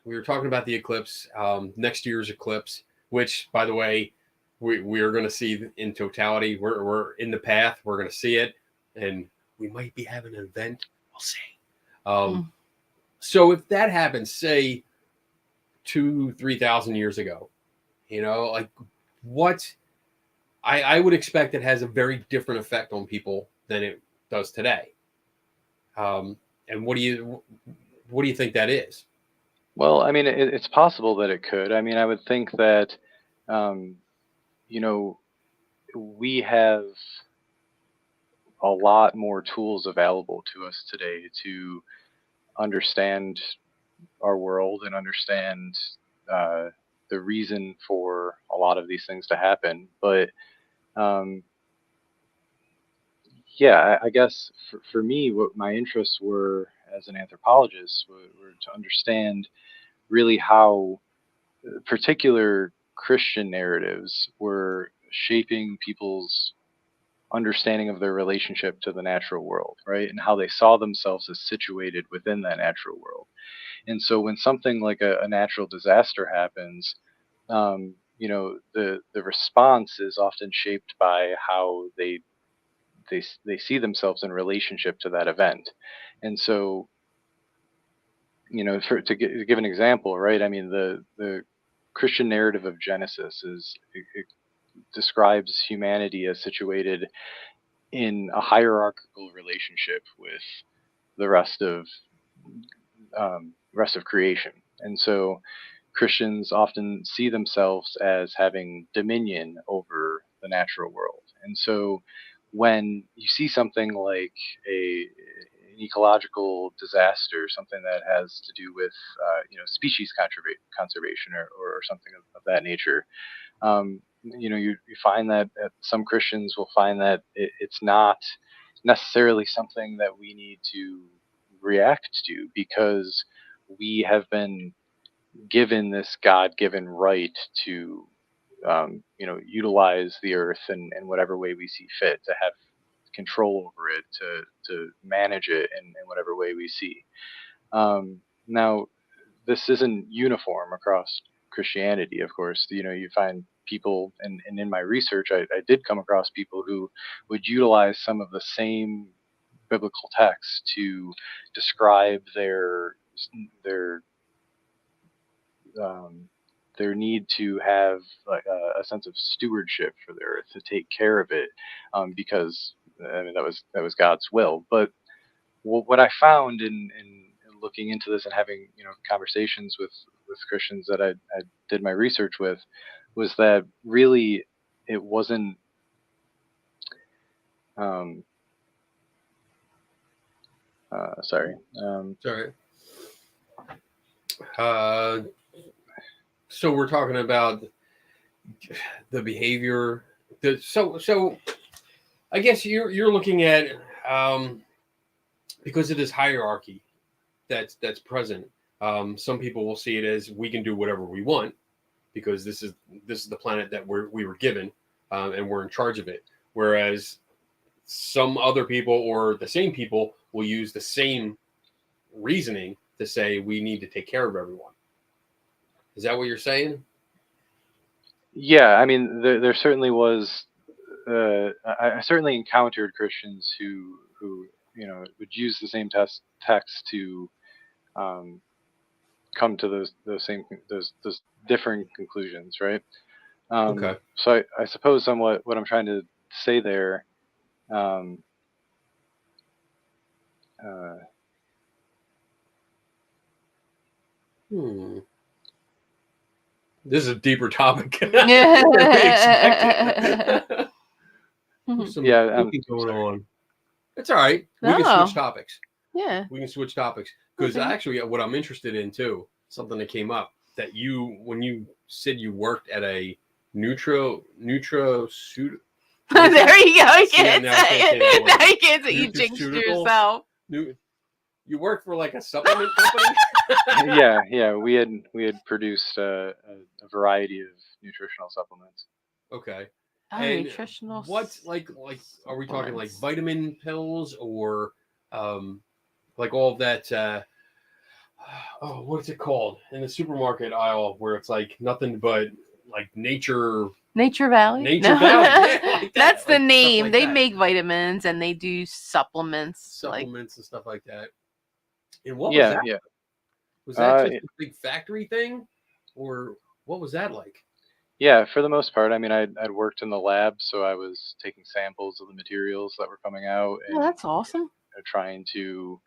We were talking about the eclipse, next year's eclipse, which, by the way, we are going to see in totality. We're in the path. We're going to see it, and we might be having an event. We'll see. So if that happens, say 2,000-3,000 years ago, like what I would expect it has a very different effect on people than it does today. And what do you think that is? Well, I mean, it's possible that it could. I mean, I would think that, we have a lot more tools available to us today to understand our world and understand the reason for a lot of these things to happen. But yeah, I guess for me, what my interests were as an anthropologist were to understand really how particular Christian narratives were shaping people's understanding of their relationship to the natural world, right? And how they saw themselves as situated within that natural world. And so when something like a natural disaster happens, the response is often shaped by how they see themselves in relationship to that event. And so, to give an example, right? I mean, the Christian narrative of Genesis it describes humanity as situated in a hierarchical relationship with the rest of creation. And so Christians often see themselves as having dominion over the natural world. And so when you see something like an ecological disaster, something that has to do with species conservation or something of that nature, you find that some Christians will find that it's not necessarily something that we need to react to, because we have been given this God-given right to utilize the earth in whatever way we see fit, to have control over it, to manage it in whatever way we see. Now, this isn't uniform across Christianity, of course. You find people, and in my research, I did come across people who would utilize some of the same biblical texts to describe their need to have a sense of stewardship for the earth, to take care of it, because I mean that was God's will. But what I found in looking into this and having conversations with Christians that I did my research with was that really it wasn't. Sorry. Sorry. So we're talking about the behavior. So I guess you're looking at because of this hierarchy that's present. Some people will see it as we can do whatever we want because this is the planet that we were given, and we're in charge of it. Whereas some other people or the same people will use the same reasoning to say we need to take care of everyone. Is that what you're saying? Yeah, I mean, there certainly was. I certainly encountered Christians who would use the same text to come to those differing conclusions, right? Okay. So I suppose somewhat what I'm trying to say there. This is a deeper topic than we expected. There's some thinking going on. It's all right. We can switch topics. Yeah. We can switch topics. Because actually what I'm interested in too, something that came up, that when you said you worked at a nutro suit. There you go. You can't say it. Now you can't say you jinxed yourself. You work for like a supplement company? Yeah. We had produced a variety of nutritional supplements. Okay. And nutritional. What like are we talking like vitamin pills or like all of that? What's it called in the supermarket aisle where it's like nothing but like Nature Valley. Valley. Yeah, like that's the like name. Like they that. make vitamins and they do supplements and stuff like that. And what was that? Yeah. Was that just a big factory thing, or what was that like? Yeah, for the most part. I mean, I'd worked in the lab, so I was taking samples of the materials that were coming out Oh, and that's awesome. trying to,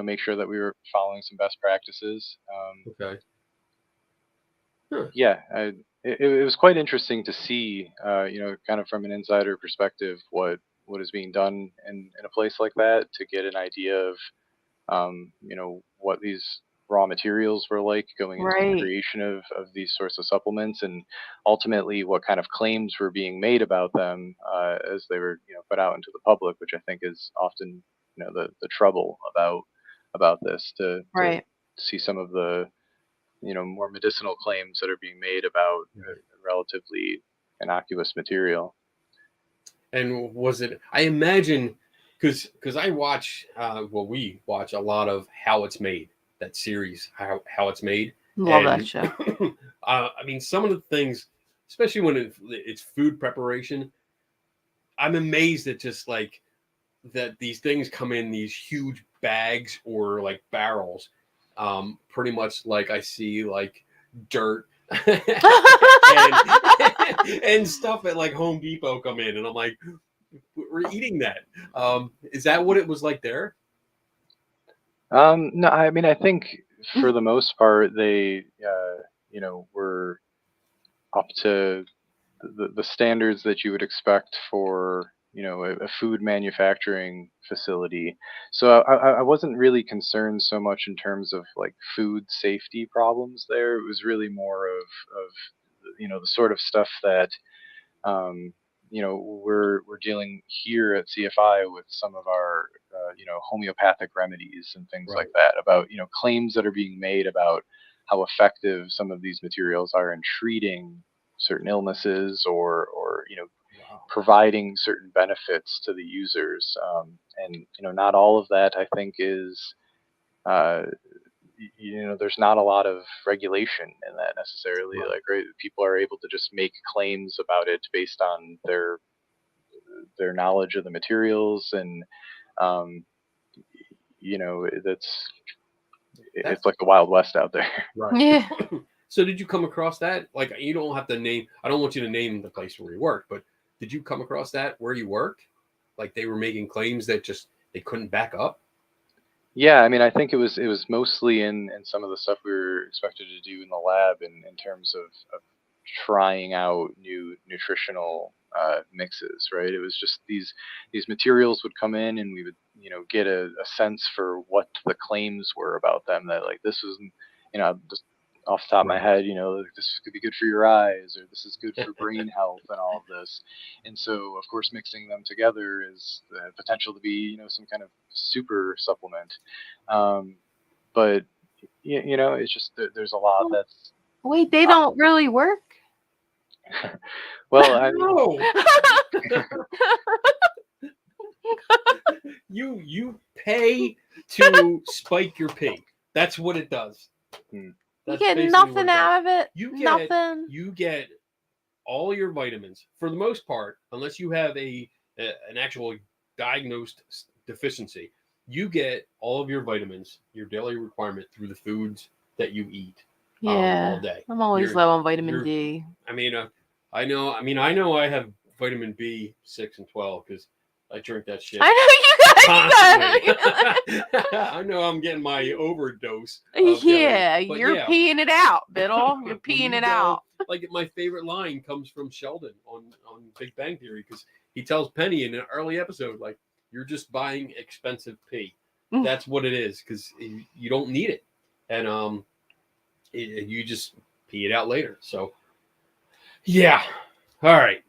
make sure that we were following some best practices. Okay. Huh. Yeah, it was quite interesting to see, kind of from an insider perspective, what is being done in a place like that to get an idea of, what these raw materials were like going into the Right. creation of these sorts of supplements, and ultimately what kind of claims were being made about them as they were, put out into the public, which I think is often, the trouble about this to Right. see some of the, more medicinal claims that are being made about Right. relatively innocuous material. And was it? I imagine because I watch, we watch a lot of How It's Made, that series, How It's Made, Love that and show. I mean some of the things, especially when it's food preparation, I'm amazed at just like that these things come in these huge bags or like barrels, pretty much like I see like dirt and and stuff at like Home Depot come in, and I'm like, we're eating that. Is that what it was like there? No, I mean, I think for the most part, they, were up to the standards that you would expect for, a food manufacturing facility. So I wasn't really concerned so much in terms of like food safety problems there. It was really more of the sort of stuff that, um, we're dealing here at CFI with some of our, homeopathic remedies and things like Right. that, about, claims that are being made about how effective some of these materials are in treating certain illnesses, or Wow. providing certain benefits to the users. And, not all of that, I think, is, uh, there's not a lot of regulation in that necessarily. Right. Like, right, people are able to just make claims about it based on their knowledge of the materials, and, um, it's That's like the Wild West out there. right. Yeah. So did you come across that? Like, you don't have to name. I don't want you to name the place where you work, but did you come across that where you worked? Like they were making claims that just they couldn't back up. Yeah, I mean, I think it was mostly in some of the stuff we were expected to do in the lab, in terms of trying out new nutritional mixes, right? It was just these materials would come in, and we would, get a sense for what the claims were about them. That, like, this was, just off the top of my Right. head, like, this could be good for your eyes, or this is good for brain health, and all of this. And so, of course, mixing them together is the potential to be, some kind of super supplement. Um, but it's just there's a lot that's Wait, they not. don't really work? Well, I mean, No, you pay to spike your pee. That's what it does. hmm, You That's get basically what nothing it does. out of it? You get Nothing? you get all your vitamins for the most part, unless you have an actual diagnosed deficiency. You get all of your vitamins, your daily requirement through the foods that you eat all Yeah. day. I'm always You're low on vitamin you're D. I mean, I know. I mean, I know I have vitamin B6 and 12 because I drink that shit I know you constantly. got I know I'm getting my overdose of daily, Yeah, but you're yeah, peeing it out, Biddle. You're when peeing you it go, out. like my favorite line comes from Sheldon on Big Bang Theory because he tells Penny in an early episode, like, you're just buying expensive pee. That's what it is because you don't need it, and you just pee it out later. So yeah, all right.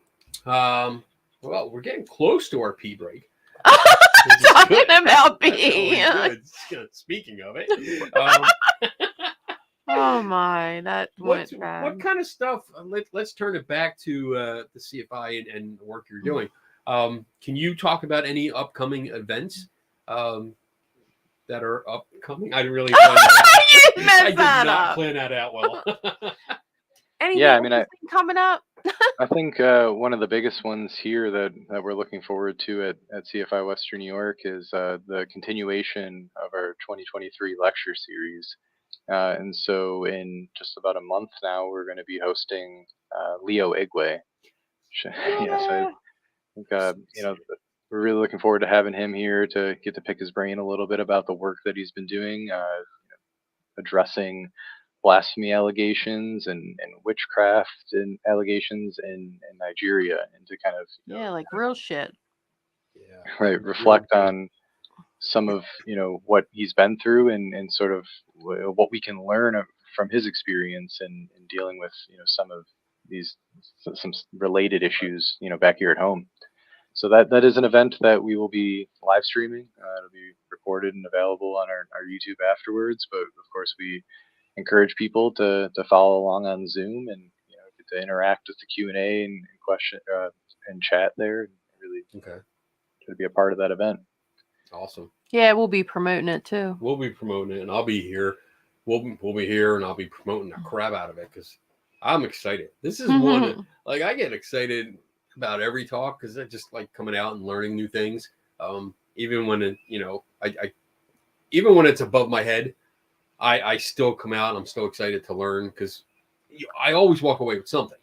Well, we're getting close to our pee break. Talking about That's pee. always good. Speaking of it, Oh my, that went what bad. kind of stuff? Let's turn it back to the CFI and the work you're doing. Can you talk about any upcoming events that are upcoming? I didn't really plan that out. You didn't mess I did that not up. plan that out well. Anything yeah, I mean, interesting coming up? I think one of the biggest ones here that we're looking forward to at CFI Western New York is the continuation of our 2023 lecture series. And so in just about a month now, we're going to be hosting Leo Igwe. Yes, I think we're really looking forward to having him here to get to pick his brain a little bit about the work that he's been doing, addressing blasphemy allegations and witchcraft and allegations in Nigeria, and to kind of like real shit. Right, reflect on some of what he's been through, and sort of what we can learn from his experience in dealing with some of these some related issues back here at home. So that is an event that we will be live streaming. It'll be recorded and available on our YouTube afterwards. But of course, we encourage people to follow along on Zoom and get to interact with the Q&A and question and chat there. And really to be a part of that event. Awesome. Yeah, we'll be promoting it too. We'll be promoting it, and I'll be here. We'll be here, and I'll be promoting the crap out of it because I'm excited. This is one like I get excited about every talk because I just like coming out and learning new things. Even when it, I even when it's above my head, I still come out and I'm still excited to learn because I always walk away with something,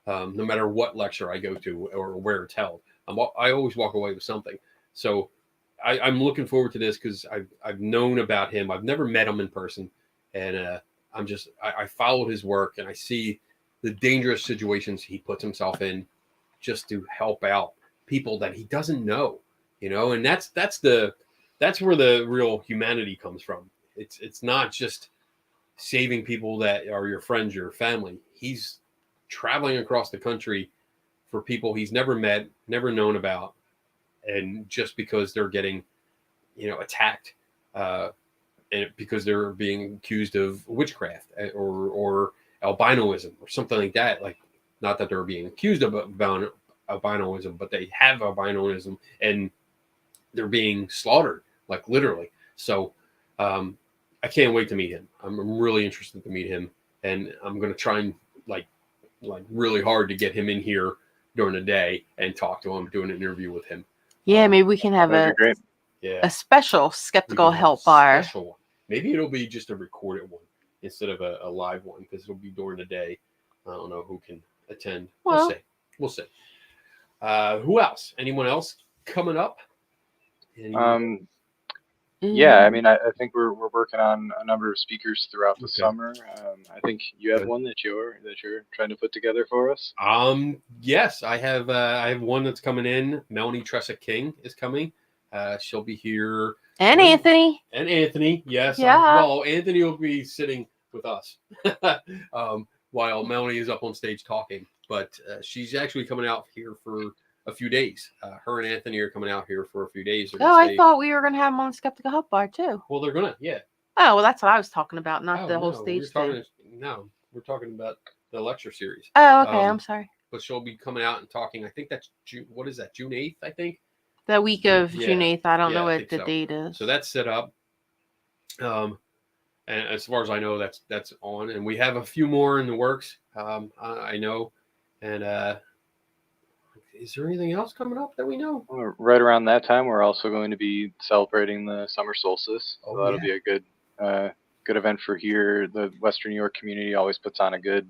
no matter what lecture I go to or where it's held. I always walk away with something. So I'm looking forward to this because I've known about him. I've never met him in person, and I followed his work and I see the dangerous situations he puts himself in just to help out people that he doesn't know, and that's where the real humanity comes from. It's not just saving people that are your friends, your family. He's traveling across the country for people he's never met, never known about, and just because they're getting, attacked, and because they're being accused of witchcraft or albinoism or something like that. Like, not that they're being accused of albinoism, but they have albinoism and they're being slaughtered, like literally. So I can't wait to meet him. I'm really interested to meet him, and I'm going to try and like really hard to get him in here during the day and talk to him, doing an interview with him. Yeah, maybe we can have a special skeptical help bar. Maybe it'll be just a recorded one instead of a live one because it'll be during the day. I don't know who can attend. We'll see. Who else? Anyone else coming up? Yeah, I mean, I think we're working on a number of speakers throughout the summer. I think you have one that you're trying to put together for us. Yes, I have one that's coming in. Melanie Tressa King is coming. She'll be here. And Anthony. Yes. Yeah. Well, Anthony will be sitting with us while Melanie is up on stage talking. But she's actually coming out here for a few days. Her and Anthony are coming out here for a few days. I thought we were going to have them on Skeptical Help Bar too. Well, they're going to, yeah. Oh, well, that's what I was talking about, not the whole stage thing. We're talking about the lecture series. Oh, okay. I'm sorry. But she'll be coming out and talking. I think that's June. What is that? June 8th, I think. The week of June 8th. I don't know what the date is. So that's set up. And as far as I know, that's on. And we have a few more in the works. I know. And is there anything else coming up that we know? Right around that time, we're also going to be celebrating the summer solstice. So that'll be a good event for here. The Western New York community always puts on a good,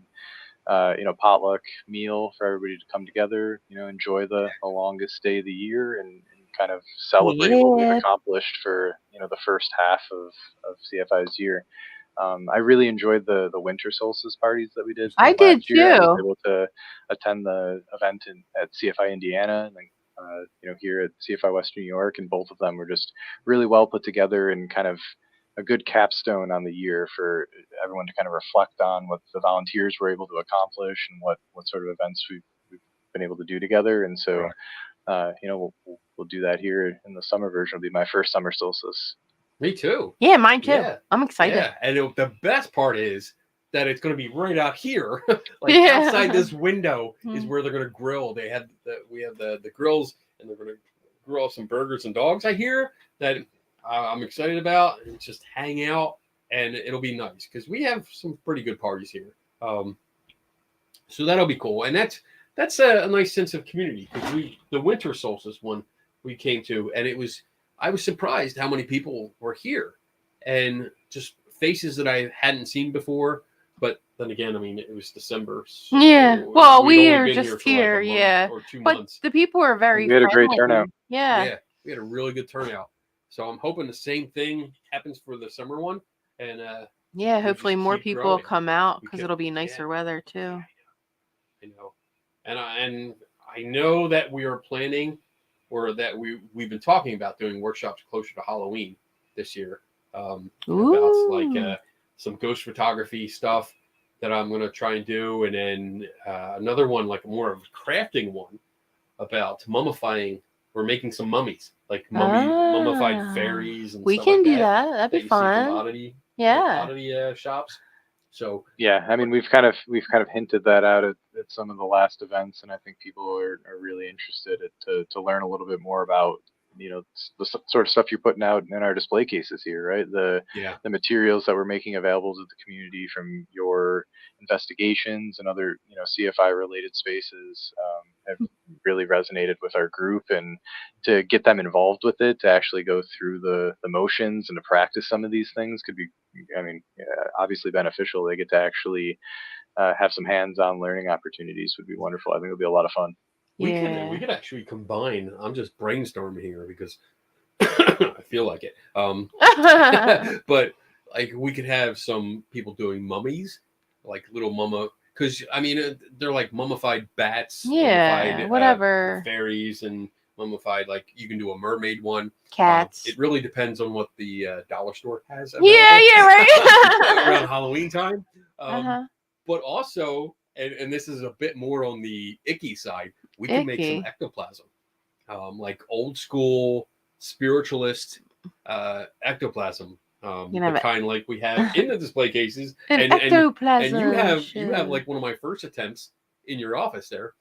potluck meal for everybody to come together, enjoy the longest day of the year and kind of celebrate what we've accomplished for, the first half of CFI's year. I really enjoyed the winter solstice parties that we did. I did too. I was able to attend the event at CFI Indiana and then, here at CFI Western New York, and both of them were just really well put together and kind of a good capstone on the year for everyone to kind of reflect on what the volunteers were able to accomplish and what sort of events we've been able to do together. And so, we'll do that here in the summer version. It'll be my first summer solstice. Me too. Yeah, mine too. Yeah. I'm excited. Yeah, and the best part is that it's going to be right out here, outside this window is where they're going to grill. We have the grills, and they're going to grill some burgers and dogs. I hear that I'm excited about, and just hang out, and it'll be nice because we have some pretty good parties here. So that'll be cool, and that's a nice sense of community because the winter solstice one we came to, and I was surprised how many people were here and just faces that I hadn't seen before. But then again, I mean, it was December. So yeah. Well, we are just here, like yeah. Or 2 but months. The people are very. We had a great turnout. Yeah. Yeah, we had a really good turnout. So I'm hoping the same thing happens for the summer one, and yeah, hopefully more people will come out because it'll be nicer weather too. Yeah, I know, and I know that we are planning, or that we've been talking about doing workshops closer to Halloween this year, about like some ghost photography stuff that I'm going to try and do, and then another one like more of a crafting one about mummifying. We're making some mummies, like mummified fairies and we stuff can like do that. That'd be fun. Commodity shops. So yeah, I mean we've kind of hinted that out at some of the last events, and I think people are really interested to learn a little bit more about the sort of stuff you're putting out in our display cases here, right? The materials that we're making available to the community from your investigations and other CFI related spaces have really resonated with our group, and to get them involved with it, to actually go through the motions and to practice some of these things could be, I mean, obviously beneficial. They get to actually have some hands-on learning opportunities. Would be wonderful. I think it'll be a lot of fun. We could actually combine. I'm just brainstorming here because I feel like it. But like we could have some people doing mummies, like little because I mean they're like mummified bats, mummified, whatever, fairies, and mummified. Like you can do a mermaid one. Cats. It really depends on what the dollar store has. Right. Around Halloween time. But also, and this is a bit more on the icky side, we can make some ectoplasm, like old school spiritualist ectoplasm, the kind like we have in the display cases. And you have like one of my first attempts in your office there.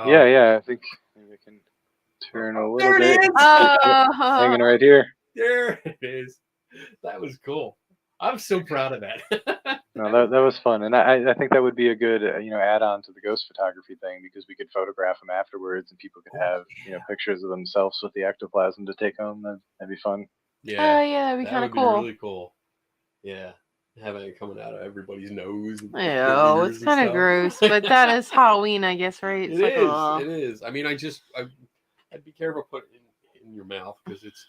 Yeah, I think maybe I can turn a little bit. Hanging right here. There it is. That was cool. I'm so proud of that. No, that was fun, and I think that would be a good add-on to the ghost photography thing, because we could photograph them afterwards, and people could have pictures of themselves with the ectoplasm to take home. That'd be fun. Yeah, that'd be kind of cool. Really cool. Yeah, having it coming out of everybody's nose. It's kind of gross, but that is Halloween, I guess, right? It is. I mean, I'd be careful putting it in your mouth because it's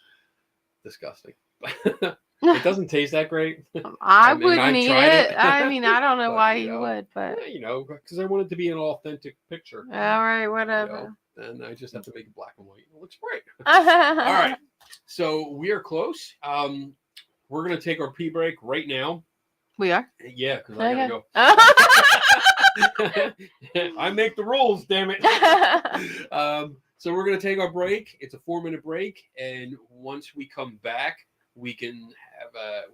disgusting. It doesn't taste that great. I wouldn't eat it. I mean, I don't know why you would, but because I want it to be an authentic picture. All right, whatever. And I just have to make it black and white. It looks great. All right, so we are close. We're gonna take our pee break right now. We are. Yeah, because I gotta go. I make the rules, damn it. So we're gonna take our break. It's a 4-minute break, and once we come back, we can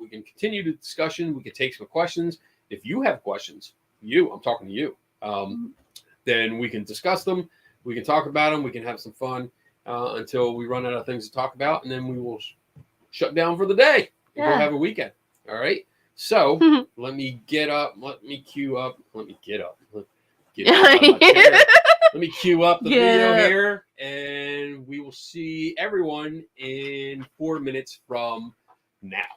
continue the discussion. We can take some questions. If you have questions, I'm talking to you, then we can discuss them. We can talk about them. We can have some fun until we run out of things to talk about, and then we will shut down for the day and go have a weekend. All right. So let me get up. Let me queue up. Let me get up. Let me queue up the video here, and we will see everyone in 4 minutes from now.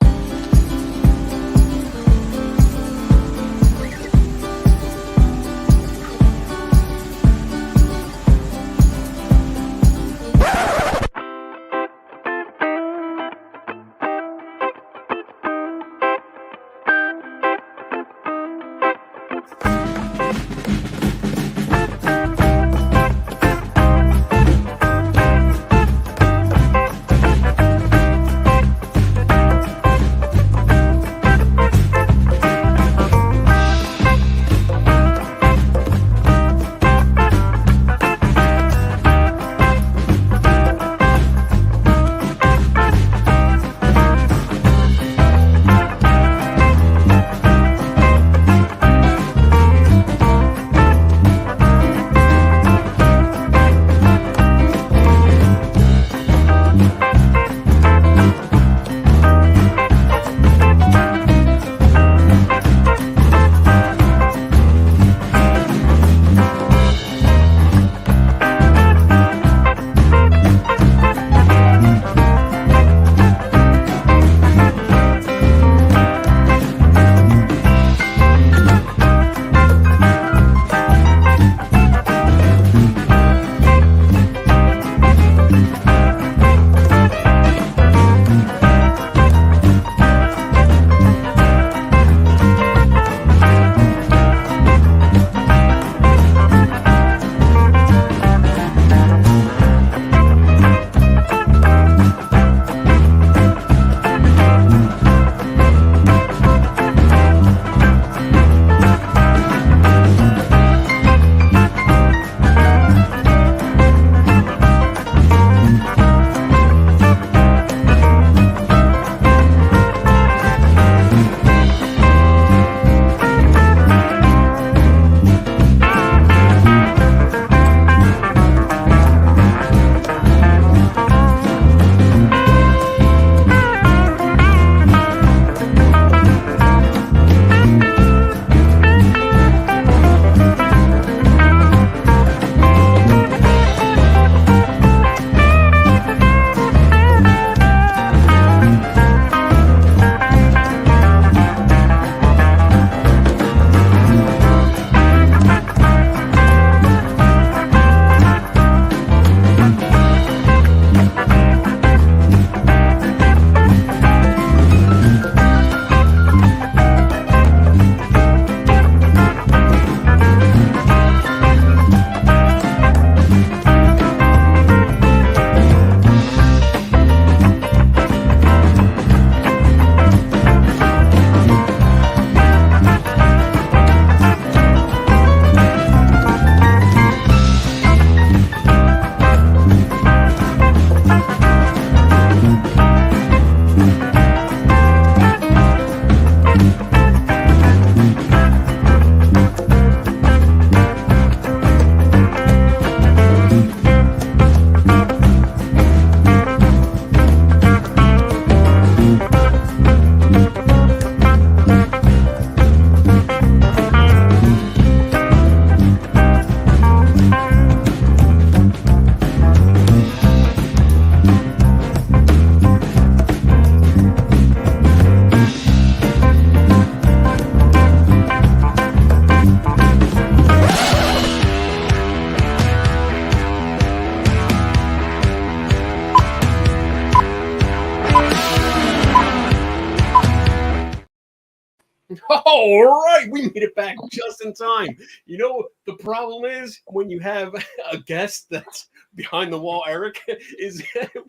All right, we made it back just in time. You know, the problem is when you have a guest that's behind the wall, Eric, is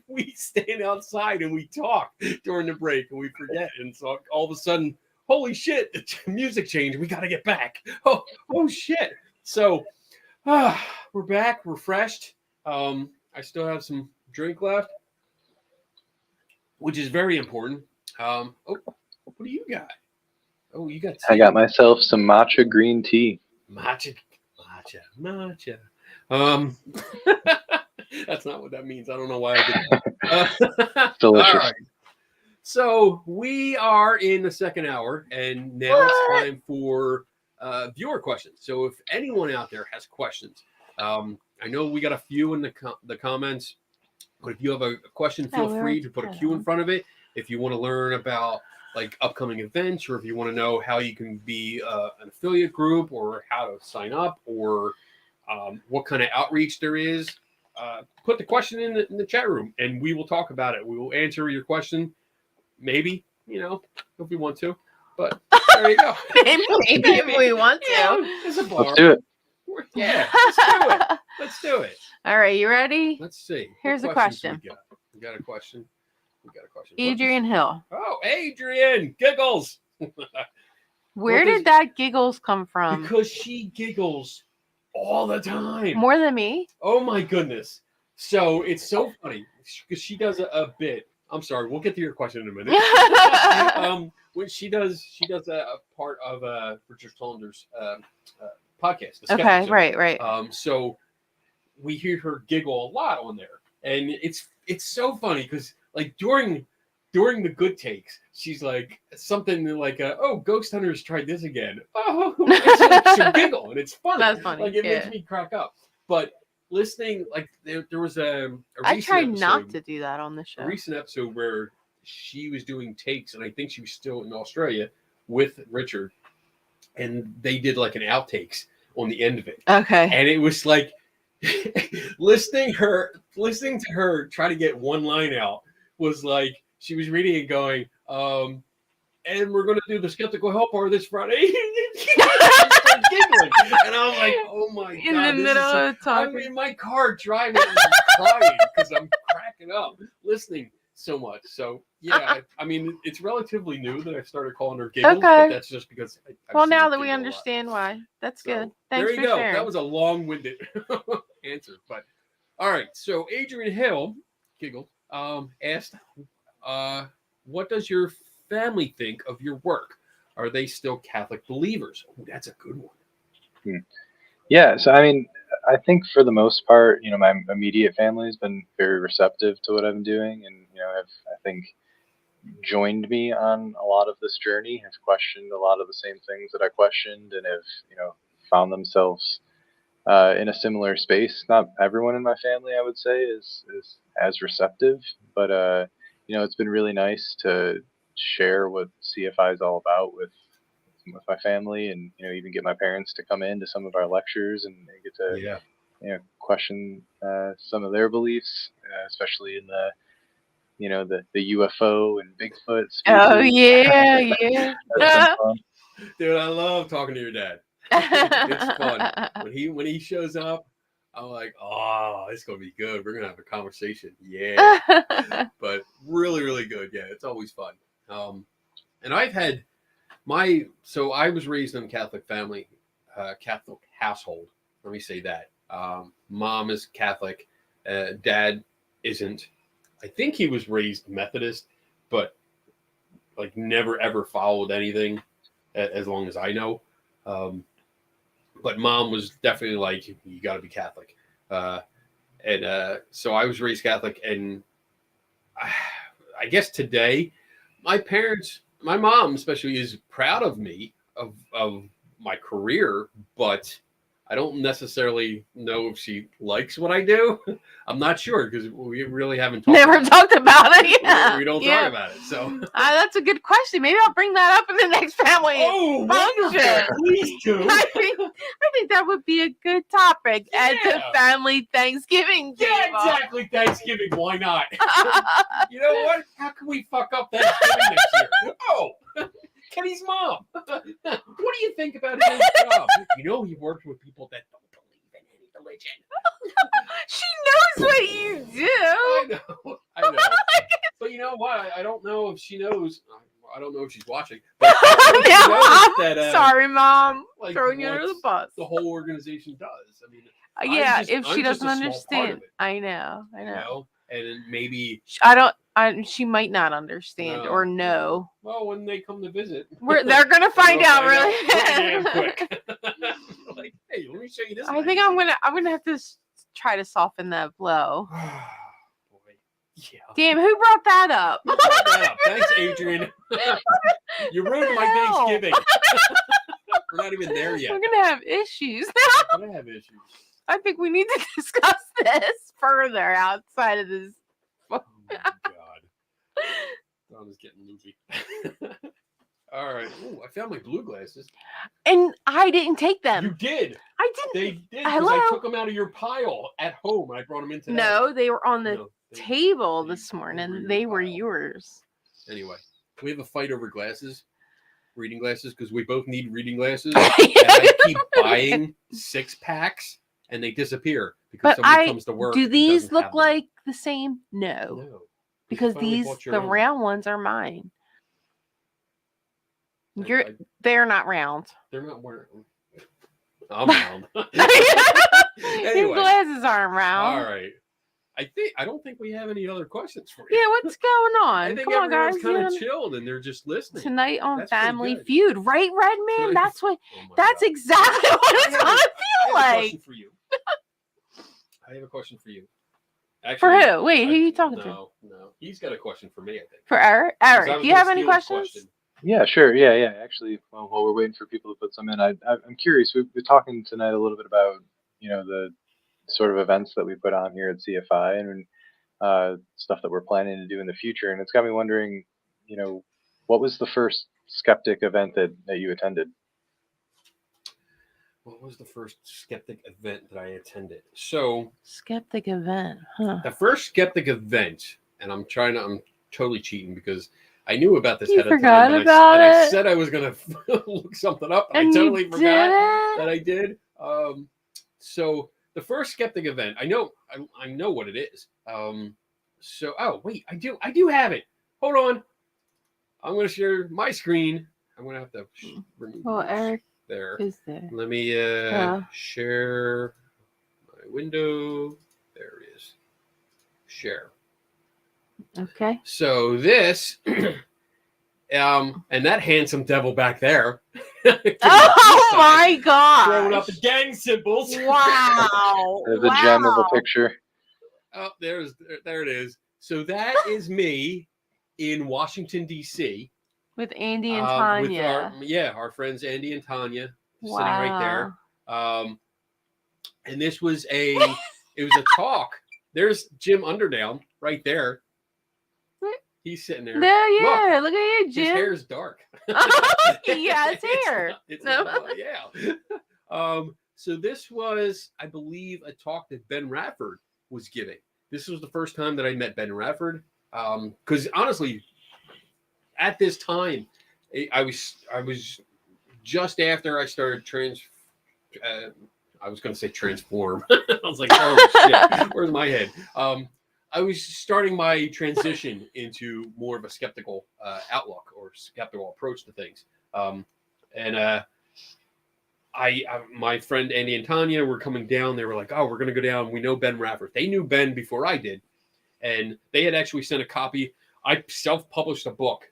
we stand outside and we talk during the break and we forget. And so all of a sudden, holy shit, the music changed. We got to get back. Oh shit. So we're back, refreshed. I still have some drink left, which is very important. What do you got? Oh, you got tea. I got myself some matcha green tea. Matcha. That's not what that means. I don't know why I did that. Delicious. All right. So we are in the second hour, and now it's time for viewer questions. So if anyone out there has questions, I know we got a few in the comments, but if you have a question, feel free to put a Q in front of it. If you want to learn about like upcoming events, or if you want to know how you can be an affiliate group, or how to sign up, or what kind of outreach there is, put the question in the chat room, and we will talk about it. We will answer your question, maybe, if we want to. But there you go. maybe if we want to. Yeah, it's a bar. Let's do it. Yeah, let's do it. Let's do it. All right, you ready? Let's see. Here's a question. We got a question. Adrian Hill. Oh, Adrian, giggles. Where did that giggles come from? Because she giggles all the time. More than me? Oh my goodness. So it's so funny because she does a bit. I'm sorry, we'll get to your question in a minute. When she does a part of Richard Tollander's podcast. Okay, right. So we hear her giggle a lot on there, and it's so funny because like during the good takes, she's like something like, "Oh, Ghost Hunters tried this again." Oh, she'll giggle, and it's funny. That's funny. Like it makes me crack up. But listening, like there was a I tried not to do that on the show. A recent episode where she was doing takes, and I think she was still in Australia with Richard, and they did like an outtakes on the end of it. Okay. And it was like listening to her try to get one line out was like she was reading and going, and we're going to do the Skeptical Help Hour this Friday. Giggling. And I was like, oh my God. In the middle of talking. I'm in my car driving and crying because I'm cracking up listening so much. So, yeah, I mean, it's relatively new that I started calling her Giggles, but that's just because well, now that we understand why. That's good. Thanks there you for go. sharing. That was a long-winded answer. But, all right. So, Adrian Hill, Giggle, asked, what does your family think of your work? Are they still Catholic believers? Oh, that's a good one. Yeah, so I mean, I think for the most part, my immediate family has been very receptive to what I've been doing, and have, I think, joined me on a lot of this journey, have questioned a lot of the same things that I questioned, and have found themselves in a similar space. Not everyone in my family, I would say, is as receptive, but it's been really nice to share what CFI is all about with my family, and even get my parents to come in to some of our lectures and get to question some of their beliefs, especially in the UFO and Bigfoot spaces. Oh yeah. Dude, I love talking to your dad. It's fun when he shows up. I'm like, oh, it's gonna be good. We're gonna have a conversation. Yeah. But really, really good. Yeah, it's always fun. And I've had so I was raised in a Catholic family, Catholic household. Let me say that. Mom is Catholic. Dad isn't. I think he was raised Methodist, but like never ever followed anything as long as I know. But mom was definitely like, you got to be Catholic. So I was raised Catholic, and I guess today, my mom especially, is proud of me, of my career, but I don't necessarily know if she likes what I do. I'm not sure because we really haven't talked about it. Yeah. We don't talk about it. So that's a good question. Maybe I'll bring that up in the next family function. Please do. I think that would be a good topic at the family Thanksgiving table. Yeah, exactly. Thanksgiving. Why not? You know what? How can we fuck up Thanksgiving this year? Oh, Kenny's mom. What do you think about his job? You know, he worked with people that don't believe in any religion. She knows what you do. I know. But you know what? I don't know if she knows. I don't know if she's watching. But Sorry, Mom. Like, throwing you under the bus. The whole organization does. I mean, if she doesn't understand, I know. You know? And maybe she might not understand or know. Well, when they come to visit, they're gonna find out really damn quick. Like, hey, let me show you this. I think I'm gonna have to try to soften that blow. Boy, yeah. Damn, who brought that up? Who brought that up? Thanks, Adrian. You ruined my Thanksgiving. We're not even there yet. We're gonna have issues. We're gonna have issues. I think we need to discuss this further outside of this. Oh my God. Donna's getting loopy. All right. Ooh, I found my blue glasses. And I didn't take them. You did. I didn't. They did. Because I took them out of your pile at home and I brought them in today. No, they were on the table this morning. They were yours. Anyway, we have a fight over glasses. Reading glasses, because we both need reading glasses. And I keep buying 6-packs. And they disappear because somebody comes to work. Do these look like the same? No. Because the round ones are mine. They're not round. They're not wearing. I'm round. Anyway, your glasses aren't round. All right. I don't think we have any other questions for you. Yeah, what's going on? I think Come on, guys. Everyone's kind of chilled and they're just listening. Tonight on Family Feud, right, Red Man? That's what. That's exactly what it's gonna feel like. I have a question for you. I have a question for you. Actually, for who? Wait, who are you talking to? No. He's got a question for me, I think. For Eric? Eric, do you have any questions? Yeah, sure. Yeah. Actually, while we're waiting for people to put some in, I'm curious. We're talking tonight a little bit about, the sort of events that we put on here at CFI and stuff that we're planning to do in the future. And it's got me wondering, what was the first skeptic event that you attended? What was the first skeptic event that I attended? So skeptic event, huh? The first skeptic event, and I'm totally cheating because I knew about this ahead of time. And I said I was gonna look something up, and I totally forgot that I did. So the first skeptic event, I know what it is. Wait, I do have it. Hold on, I'm gonna share my screen. I'm gonna have to remove. Well, Eric. There. Is there? Let me share my window. There it is. Share. Okay. So this, and that handsome devil back there. Oh my God! Throwing up the gang symbols. Wow. There's a gem of a picture. Oh, there it is. So that is me in Washington, D.C. With Andy and Tanya. With our friends Andy and Tanya sitting right there. And this was it was a talk. There's Jim Underdown right there. He's sitting there. Yeah, look at you, Jim. His hair is dark. Yeah, his hair. So this was, I believe, a talk that Ben Radford was giving. This was the first time that I met Ben Radford. Because honestly, at this time, I was just after I started I was going to say transform. I was like, oh shit, where's my head? I was starting my transition into more of a skeptical outlook or skeptical approach to things. My friend Andy and Tanya were coming down. They were like, oh, we're going to go down. We know Ben Radford. They knew Ben before I did. And they had actually sent a copy. I self-published a book.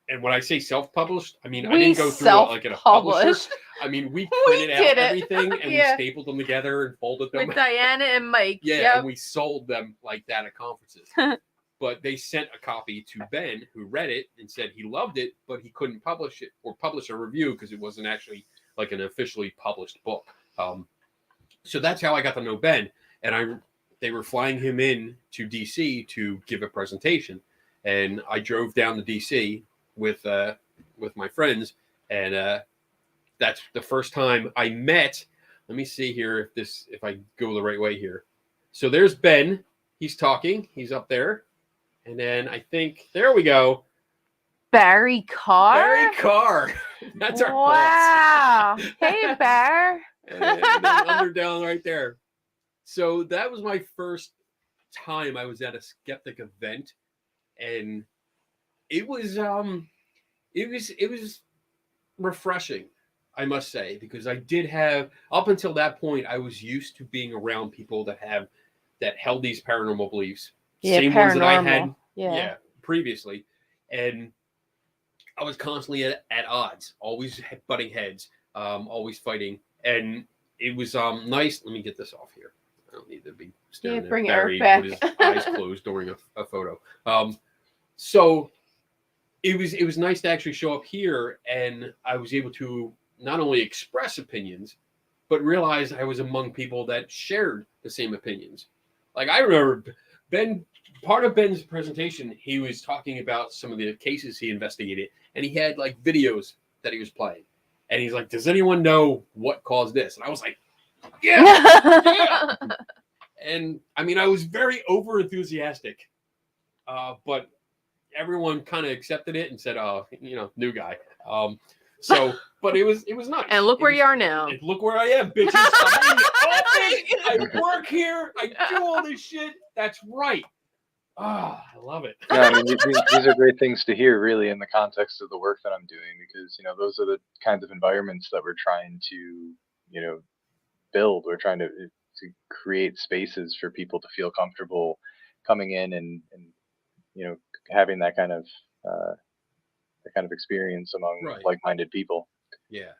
And when I say self-published, I mean, I didn't go through it like in a publisher. I mean, we printed out everything and we stapled them together and folded them. With Diana and Mike. Yeah, and we sold them like that at conferences. But they sent a copy to Ben, who read it and said he loved it, but he couldn't publish it or publish a review because it wasn't actually like an officially published book. So that's how I got to know Ben. And they were flying him in to DC to give a presentation. And I drove down to DC with my friends, and that's the first time I met. Let me see here if I go the right way here. So there's Ben. He's talking. He's up there, and then I think there we go. Barry Carr? Barry Carr. That's our boss. Wow. Hey, Bear. And then Underdown right there. So that was my first time I was at a skeptic event, and it was refreshing, I must say, because I did have, up until that point, I was used to being around people that held these paranormal beliefs. Yeah, Same paranormal. ones that I had Yeah. previously. And I was constantly at odds, always butting heads, always fighting. And it was nice. Let me get this off here. I don't need to be staring at Barry with his eyes closed during a photo. So it was nice to actually show up here, and I was able to not only express opinions, but realize I was among people that shared the same opinions. Like, I remember part of Ben's presentation, he was talking about some of the cases he investigated, and he had like videos that he was playing. And he's like, does anyone know what caused this? And I was like, yeah. And I mean, I was very over enthusiastic, but everyone kind of accepted it and said, "Oh, new guy." But it was nice. And look where you are now. And look where I am, bitches. I work here. I do all this shit. That's right. I love it. Yeah, I mean, these are great things to hear, really, in the context of the work that I'm doing, because those are the kinds of environments that we're trying to build. We're trying to create spaces for people to feel comfortable coming in and having that kind of experience among like-minded people. Yeah,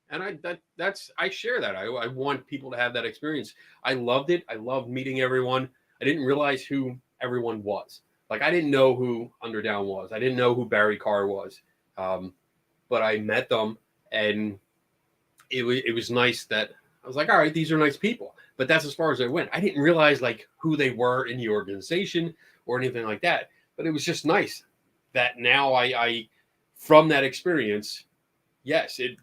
and I share that. I want people to have that experience. I loved it. I loved meeting everyone. I didn't realize who everyone was. Like, I didn't know who Underdown was. I didn't know who Barry Carr was. But I met them, and it was nice that I was like, all right, these are nice people. But that's as far as I went. I didn't realize like who they were in the organization or anything like that. But it was just nice that now I from that experience, yes, it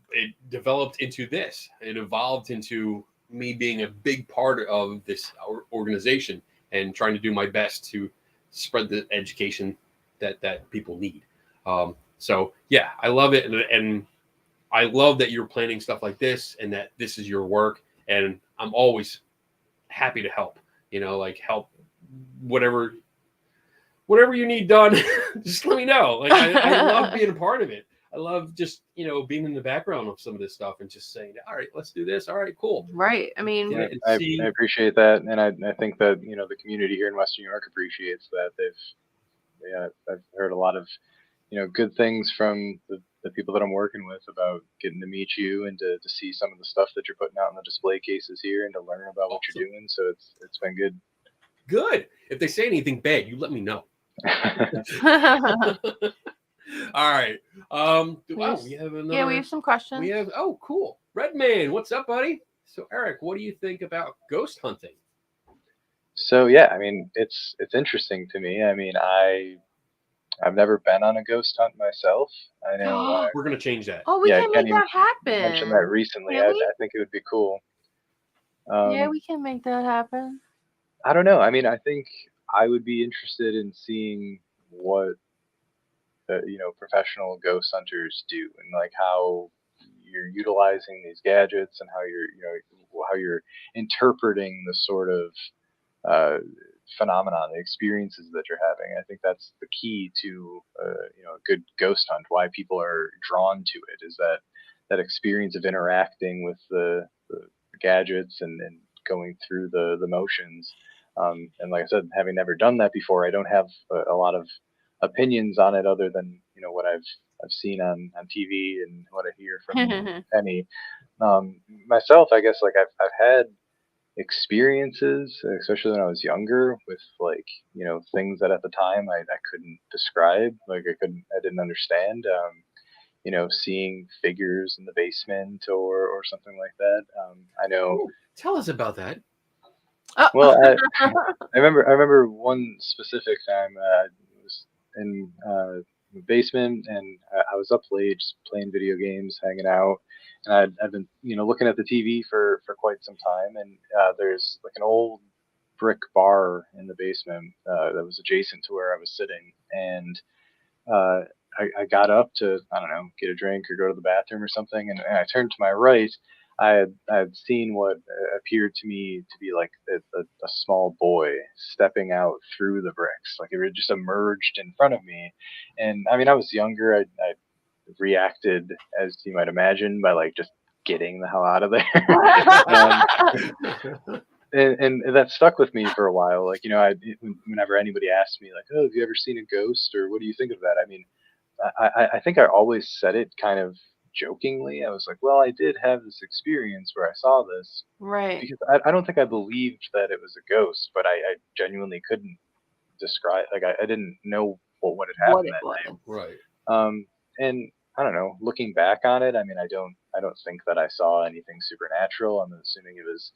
developed into this. It evolved into me being a big part of this organization and trying to do my best to spread the education that people need. So yeah, I love it, and I love that you're planning stuff like this and that this is your work. And I'm always happy to help. Like, help whatever you need done. Just let me know. Like, I love being a part of it. I love just, being in the background of some of this stuff and just saying, all right, let's do this. All right, cool. Right. I mean, yeah, I appreciate that. And I think that, the community here in Western New York appreciates that. I've heard a lot of, good things from the people that I'm working with about getting to meet you and to see some of the stuff that you're putting out in the display cases here and to learn about what you're doing. So it's been good. Good. If they say anything bad, you let me know. All right. We have another. Yeah, we have some questions. We have. Oh, cool. Redman, what's up, buddy? So, Eric, what do you think about ghost hunting? So yeah, I mean, it's interesting to me. I mean, I've never been on a ghost hunt myself. I know we're gonna change that. Oh, we can make that happen. Mentioned that recently. Really? I think it would be cool. Yeah, we can make that happen. I don't know. I mean, I think I would be interested in seeing what professional ghost hunters do, and like how you're utilizing these gadgets and how you're interpreting the sort of phenomenon, the experiences that you're having. I think that's the key to a good ghost hunt. Why people are drawn to it is that experience of interacting with the gadgets and going through the motions. And like I said, having never done that before, I don't have a lot of opinions on it other than what I've seen on TV and what I hear from Penny. Myself, I guess, like I've had experiences, especially when I was younger, with like things that at the time I couldn't describe, like I didn't understand. Seeing figures in the basement or something like that. I know. Ooh, tell us about that. Well, I remember one specific time. I was in the basement, and I was up late just playing video games, hanging out, and I'd been looking at the TV for quite some time, and there's like an old brick bar in the basement that was adjacent to where I was sitting, and I got up to, I don't know, get a drink or go to the bathroom or something, and I turned to my right. I had seen what appeared to me to be like a small boy stepping out through the bricks, like it had just emerged in front of me. And I mean, I was younger. I reacted, as you might imagine, by like just getting the hell out of there. And that stuck with me for a while. Like, whenever anybody asked me, like, "Oh, have you ever seen a ghost?" or "What do you think of that?" I mean, I think I always said it kind of jokingly. I was like, "Well, I did have this experience where I saw this," Right. because I don't think I believed that it was a ghost, but I genuinely couldn't describe. Like, I didn't know what had What happened it that was. day. Right. And I don't know. Looking back on it, I mean, I don't think that I saw anything supernatural. I'm assuming it was,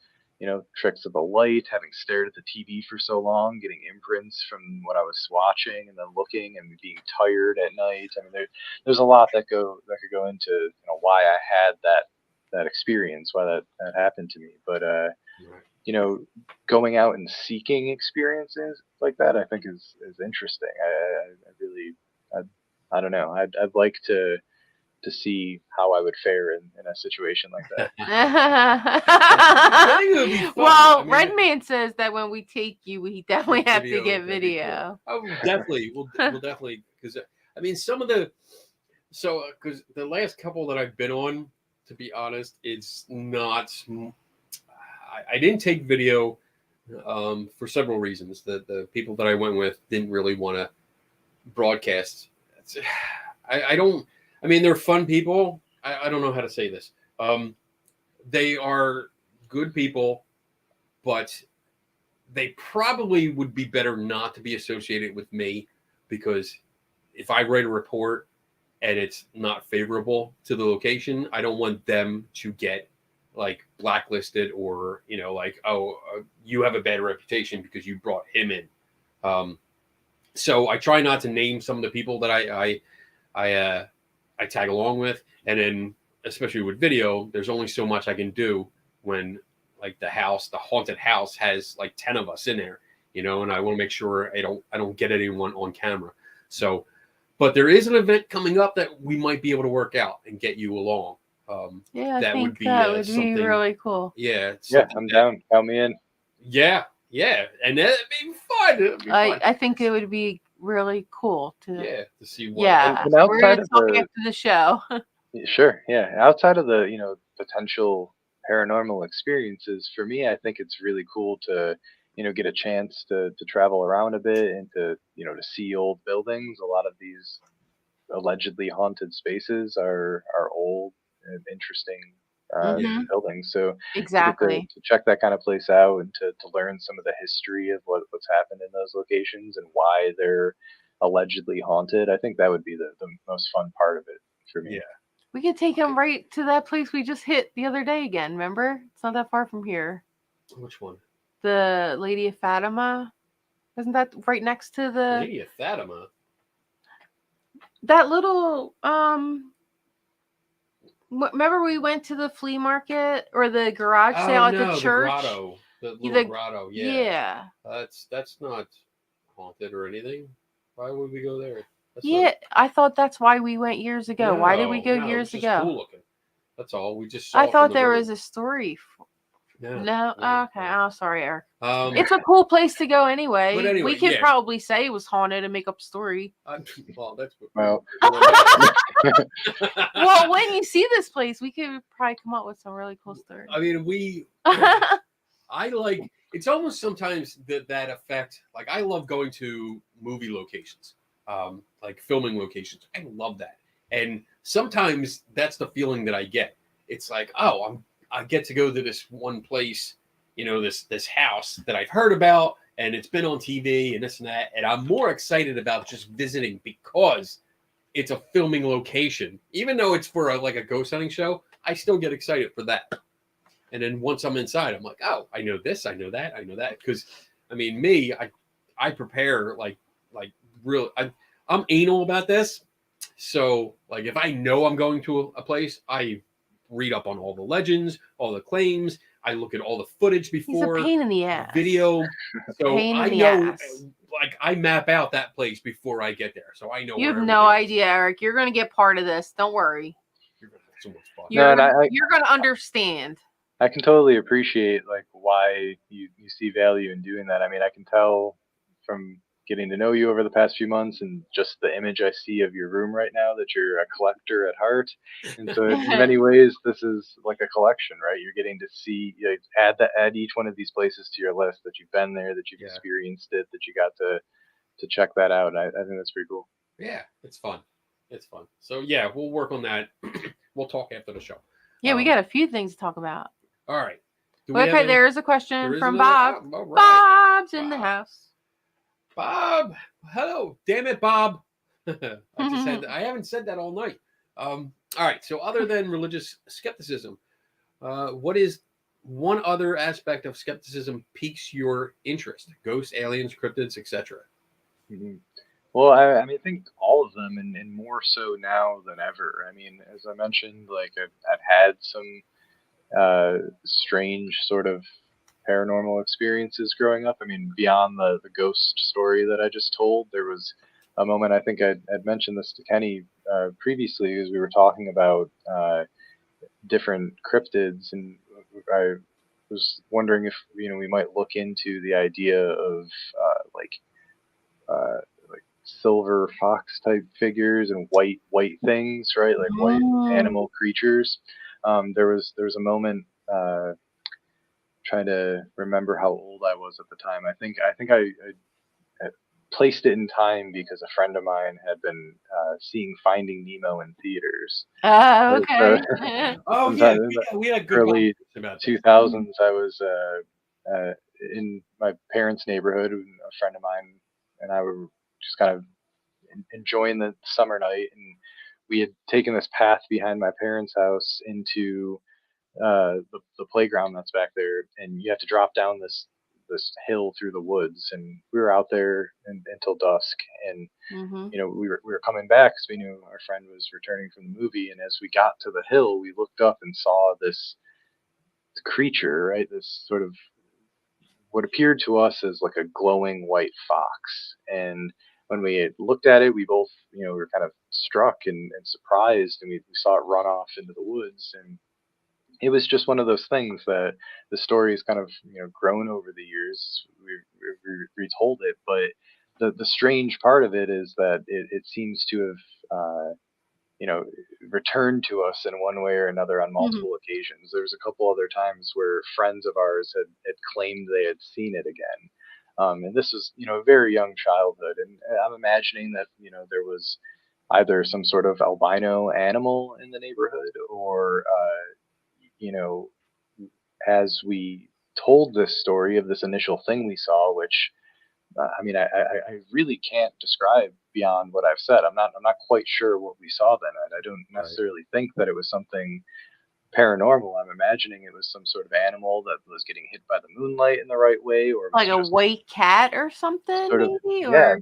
tricks of the light, having stared at the TV for so long, getting imprints from what I was watching, and then looking and being tired at night. I mean, there's a lot that could go into why I had that experience, why that happened to me. But Right. Going out and seeking experiences like that, I think is interesting. I really, I don't know. I'd like to see how I would fare in a situation like that. I think it would be fun. Well, I mean, Redman says that when we take you, we definitely have to get that'd be video. cool. Oh, definitely. We'll definitely, because I mean, because the last couple that I've been on, to be honest, it's not. I didn't take video for several reasons. The people that I went with didn't really want to broadcast. I don't. I mean, they're fun people. I don't know how to say this. They are good people, but they probably would be better not to be associated with me, because if I write a report and it's not favorable to the location, I don't want them to get like blacklisted or, like, oh, you have a bad reputation because you brought him in. So I try not to name some of the people that I tag along with. And then, especially with video, there's only so much I can do when like the haunted house has like 10 of us in there, and I want to make sure I don't get anyone on camera. So, but there is an event coming up that we might be able to work out and get you along. Yeah, I that think would be that would be something really cool. Yeah, I'm down. Count me in. Yeah, and that'd be fun. It'd be fun. I think it would be really cool to see what. Yeah, and we're gonna talk after the show. Sure, yeah. Outside of the potential paranormal experiences, for me, I think it's really cool to get a chance to travel around a bit and to to see old buildings. A lot of these allegedly haunted spaces are old and interesting buildings. So Exactly. to check that kind of place out and to learn some of the history of what's happened in those locations and why they're allegedly haunted, I think that would be the most fun part of it for me. Yeah. We could take him right to that place we just hit the other day again, remember? It's not that far from here. Which one? The Lady of Fatima. Isn't that right next to the Lady of Fatima? That little remember we went to the flea market or the garage sale at the church? The grotto. The little grotto, yeah. That's not haunted or anything. Why would we go there? I thought that's why we went years ago. Why did we go years ago? Cool looking. That's all. We just saw I thought there was a story. No. Okay. Oh, sorry, Eric. It's a cool place to go anyway. But anyway, we could probably say it was haunted and make up a story. Well, that's well. Well, when you see this place, we could probably come up with some really cool stories. I mean, I like. It's almost sometimes that effect. Like, I love going to movie locations, like filming locations. I love that, and sometimes that's the feeling that I get. It's like, oh, I get to go to this one place, this house that I've heard about, and it's been on TV and this and that, and I'm more excited about just visiting because it's a filming location. Even though it's for a ghost hunting show, I still get excited for that. And then once I'm inside, I'm like, oh, I know this, I know that, because I mean, I prepare like real. I'm anal about this, so like if I know I'm going to a place, I read up on all the legends, all the claims. I look at all the footage before. He's a pain in the ass. Video. So I know, like I map out that place before I get there, so I know. You have no idea, Eric. You're gonna get part of this. Don't worry. You're gonna have so much fun. You're gonna understand. I can totally appreciate like why you see value in doing that. I mean, I can tell from getting to know you over the past few months and just the image I see of your room right now that you're a collector at heart. And so in many ways, this is like a collection, right? You're getting to see, add each one of these places to your list, that you've been there, that you've experienced it, that you got to check that out. I think that's pretty cool. Yeah, it's fun. It's fun. So yeah, we'll work on that. We'll talk after the show. Yeah, we got a few things to talk about. All right. Okay, there is a question from Bob. Right. Bob's in the house. Bob, hello. Damn it, Bob. I haven't said that all night. All right. So other than religious skepticism, what is one other aspect of skepticism piques your interest? Ghosts, aliens, cryptids, etc. Mm-hmm. Well, I mean, I think all of them, and more so now than ever. I mean, as I mentioned, like I've had some strange sort of paranormal experiences growing up. I mean, beyond the ghost story that I just told, there was a moment, I think I'd mentioned this to Kenny previously, as we were talking about different cryptids, and I was wondering if we might look into the idea of like silver fox type figures and white things, right? Like white animal creatures. There was a moment, trying to remember how old I was at the time. I think I placed it in time because a friend of mine had been seeing Finding Nemo in theaters. Oh, okay. Oh yeah, we had good early about 2000s. I was in my parents' neighborhood, and a friend of mine and I were just kind of enjoying the summer night, and we had taken this path behind my parents' house into the playground that's back there, and you have to drop down this hill through the woods, and we were out there until dusk, and we were coming back because we knew our friend was returning from the movie, and as we got to the hill, we looked up and saw this creature, right? This sort of what appeared to us as like a glowing white fox, and when we had looked at it, we both, we were kind of struck and surprised, and we saw it run off into the woods, and it was just one of those things that the story has kind of grown over the years. We retold it, but the strange part of it is that it seems to have returned to us in one way or another on multiple occasions. There was a couple other times where friends of ours had claimed they had seen it again. And this was, a very young childhood, and I'm imagining that there was either some sort of albino animal in the neighborhood, or as we told this story of this initial thing we saw, which I mean, I really can't describe beyond what I've said. I'm not quite sure what we saw then. I don't necessarily think that it was something paranormal. I'm imagining it was some sort of animal that was getting hit by the moonlight in the right way, or like a white cat or something, sort of, maybe. Yeah,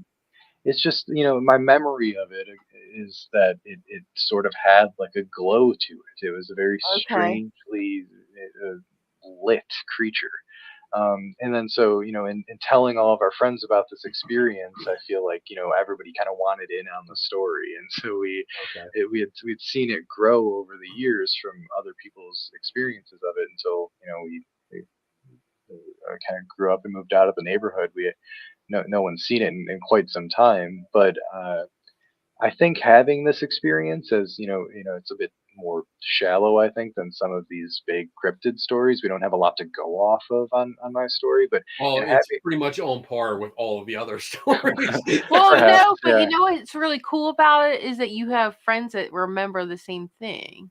it's just my memory of it is that it sort of had like a glow to it. It was a very strangely lit creature. And then so, in telling all of our friends about this experience, I feel like, everybody kind of wanted in on the story. And so we'd seen it grow over the years from other people's experiences of it until, we kind of grew up and moved out of the neighborhood. No one's seen it in quite some time, but I think having this experience, as it's a bit more shallow, I think, than some of these big cryptid stories. We don't have a lot to go off of on my story, but it's pretty much on par with all of the other stories. Well, no, but you know what's really cool about it is that you have friends that remember the same thing.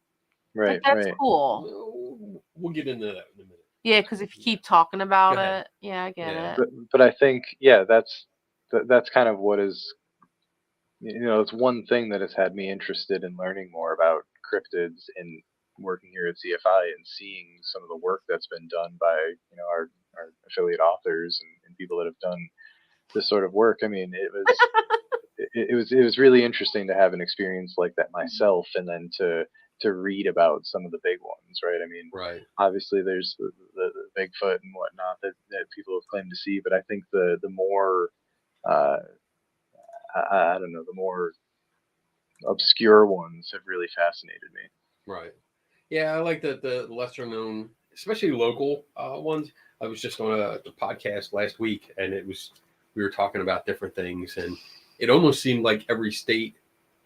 Right, that's cool. We'll get into that in a minute. Yeah, because if you keep talking about it, I get it. But I think, that's kind of what is. It's one thing that has had me interested in learning more about cryptids and working here at CFI and seeing some of the work that's been done by our affiliate authors and people that have done this sort of work. I mean, it was really interesting to have an experience like that myself, and then to read about some of the big ones, right? I mean, obviously there's the Bigfoot and whatnot that people have claimed to see, but I think the more I don't know, the more obscure ones have really fascinated me. Right. Yeah, I like the lesser known, especially local ones. I was just on a podcast last week, and we were talking about different things, and it almost seemed like every state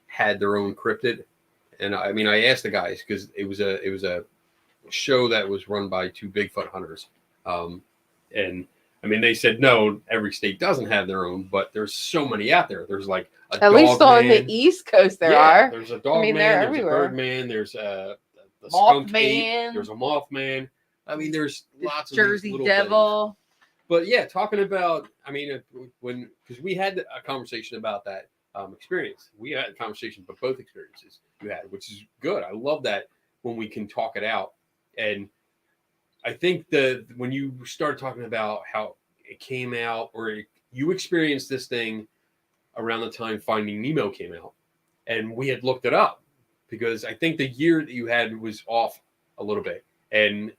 had their own cryptid. And I mean, I asked the guys because it was a show that was run by two Bigfoot hunters, and I mean, they said no, every state doesn't have their own, but there's so many out there. There's like a at least on the East Coast there are. There's a dog man, there's everywhere. A bird man, there's a skunk ape, there's a mothman. I mean, there's lots of Jersey little Devil. Things. But yeah, talking about, I mean, because we had a conversation about that experience. We had a conversation about both experiences you had, which is good. I love that when we can talk it out. And I think when you start talking about how it came out, or you experienced this thing around the time Finding Nemo came out, and we had looked it up because I think the year that you had was off a little bit, and